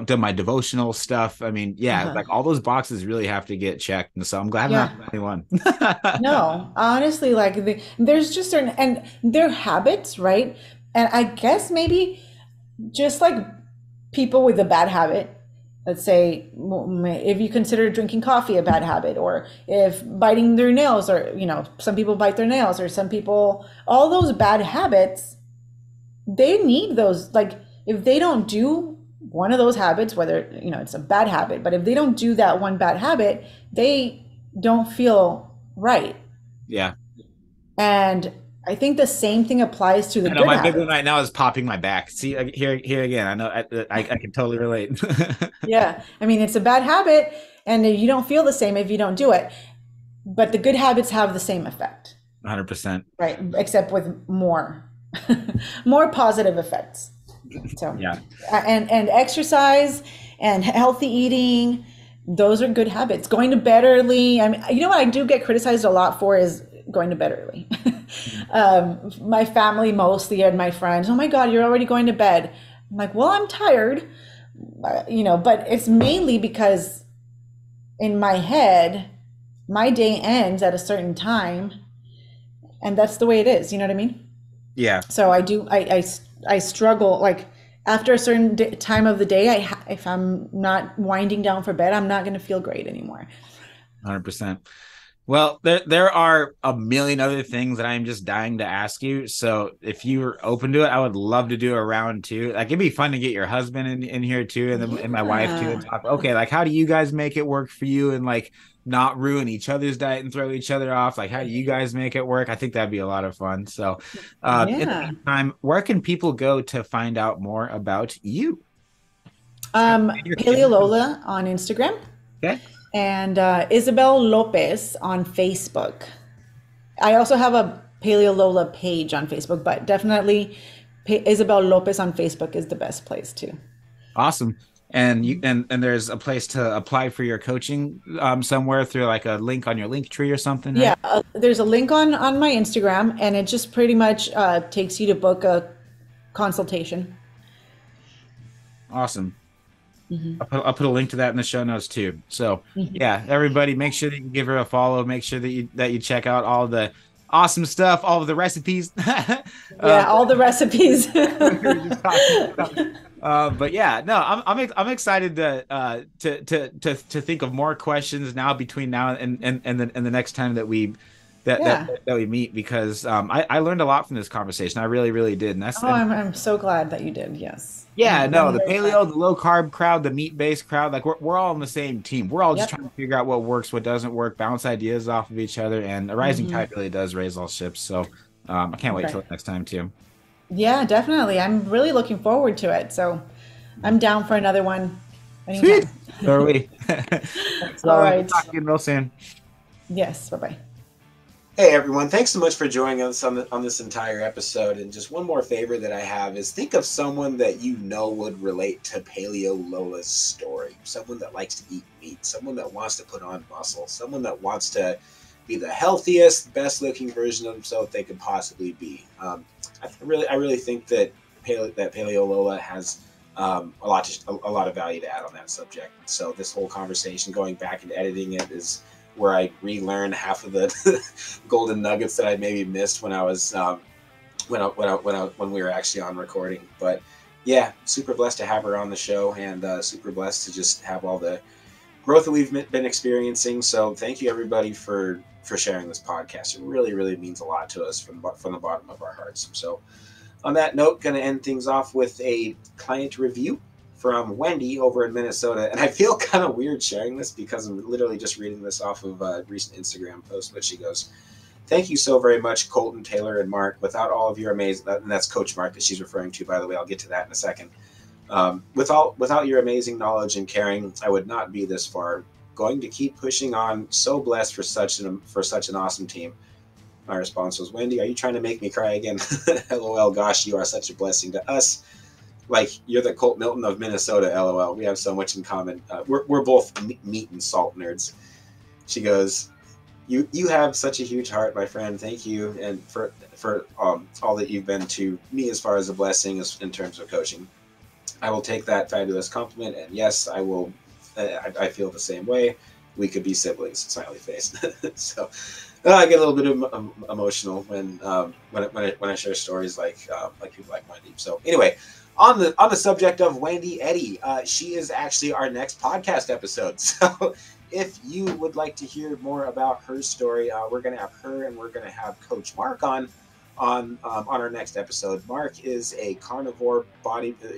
done my devotional stuff. I mean, yeah, Uh-huh. like all those boxes really have to get checked, and so I'm glad I'm not Yeah. the only one. No, honestly, like there's just certain, and they're habits, right? And I guess maybe just like people with a bad habit, let's say if you consider drinking coffee a bad habit, or if biting their nails, or, some people bite their nails, or some people, all those bad habits, they need those, like if they don't do one of those habits, whether, it's a bad habit, but if they don't do that one bad habit, they don't feel right. Yeah, And I think the same thing applies to the I know good my big one habits. right now is popping my back. See, here again. I know I can totally relate. Yeah. I mean, it's a bad habit and you don't feel the same if you don't do it. But the good habits have the same effect, 100%. right? Except with more, more positive effects. So, Yeah. and exercise and healthy eating, those are good habits. Going to bed early. I mean, what I do get criticized a lot for is going to bed early. My family mostly and my friends, oh my God, you're already going to bed. I'm like, well, I'm tired, but it's mainly because in my head, my day ends at a certain time, and that's the way it is. You know what I mean? Yeah. So I do. I struggle like after a certain time of the day. If I'm not winding down for bed, I'm not going to feel great anymore. 100%. Well, there are a million other things that I'm just dying to ask you. So if you're open to it, I would love to do a round two. Like it'd be fun to get your husband in here too, and then and my wife too, and talk. Okay, like how do you guys make it work for you, and like not ruin each other's diet and throw each other off? Like how do you guys make it work? I think that'd be a lot of fun. So, in the meantime, where can people go to find out more about you? Paleo Lola on Instagram. Okay. And Isabel Lopez on Facebook. I also have a Paleo Lola page on Facebook, but definitely Isabel Lopez on Facebook is the best place too. Awesome. And you and there's a place to apply for your coaching somewhere through like a link on your link tree or something, right? Yeah, there's a link on my Instagram, and it just pretty much takes you to book a consultation. Awesome. I'll put a link to that in the show notes too. So yeah, everybody, make sure that you give her a follow. Make sure that you check out all the awesome stuff, all of the recipes. Yeah, all the recipes. But yeah, no, I'm excited to think of more questions now between now and the next time that we that we meet, because I learned a lot from this conversation. I really did. And I'm so glad that you did. Yes. Yeah, no, the paleo, the low carb crowd, the meat based crowd, like we're all on the same team. We're all just trying to figure out what works, what doesn't work, bounce ideas off of each other, and a rising tide really does raise all ships. So I can't wait till next time too. Yeah, definitely. I'm really looking forward to it. So I'm down for another one. Anytime. So are we. All right. Talk to you real soon. Yes. Bye-bye. Hey everyone, thanks so much for joining us on this entire episode. And just one more favor that I have is think of someone that you know would relate to Paleo Lola's story. Someone that likes to eat meat, someone that wants to put on muscle, someone that wants to be the healthiest, best looking version of themselves they could possibly be. I really think that Paleo Lola has a lot of value to add on that subject. So this whole conversation, going back and editing it, is where I relearn half of the golden nuggets that I maybe missed when I was when we were actually on recording. But yeah, super blessed to have her on the show, and super blessed to just have all the growth that we've been experiencing. So thank you everybody for sharing this podcast. It really means a lot to us from the bottom of our hearts. So on that note, going to end things off with a client review from Wendy over in Minnesota. And I feel kind of weird sharing this because I'm literally just reading this off of a recent Instagram post, but she goes, "Thank you so very much, Colton, Taylor, and Mark. Without all of your amazing," and that's Coach Mark that she's referring to, by the way. I'll get to that in a second. Without your amazing knowledge and caring, I would not be this far. Going to keep pushing on. So blessed for such an awesome team." My response was, "Wendy, are you trying to make me cry again?" LOL, gosh, you are such a blessing to us. Like, you're the Colt Milton of Minnesota, LOL. We have so much in common. We're both meat and salt nerds. She goes, you have such a huge heart, my friend. Thank you, and for all that you've been to me as far as a blessing in terms of coaching. I will take that fabulous compliment, and yes, I will. I feel the same way. We could be siblings. Smiley face. So I get a little bit of emotional when I share stories like people like Wendy. So anyway. On the subject of Wendy Eddy, she is actually our next podcast episode. So if you would like to hear more about her story, we're going to have her, and we're going to have Coach Mark on our next episode. Mark is a carnivore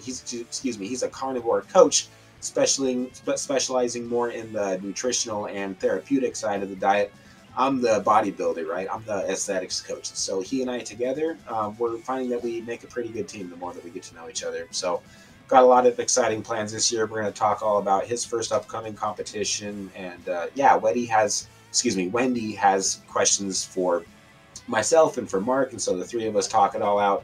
he's a carnivore coach, specializing more in the nutritional and therapeutic side of the diet. I'm the bodybuilder, right? I'm the aesthetics coach. So he and I together, we're finding that we make a pretty good team the more that we get to know each other. So got a lot of exciting plans this year. We're going to talk all about his first upcoming competition. And Wendy has questions for myself and for Mark. And so the three of us talk it all out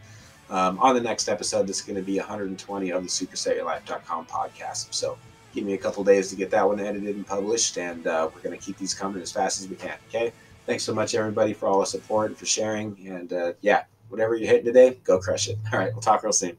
on the next episode. This is going to be 120 of the SUPERSETYOURLIFE.com podcast. So give me a couple days to get that one edited and published, and we're going to keep these coming as fast as we can. Okay. Thanks so much, everybody, for all the support and for sharing. And whatever you're hitting today, go crush it. All right. We'll talk real soon.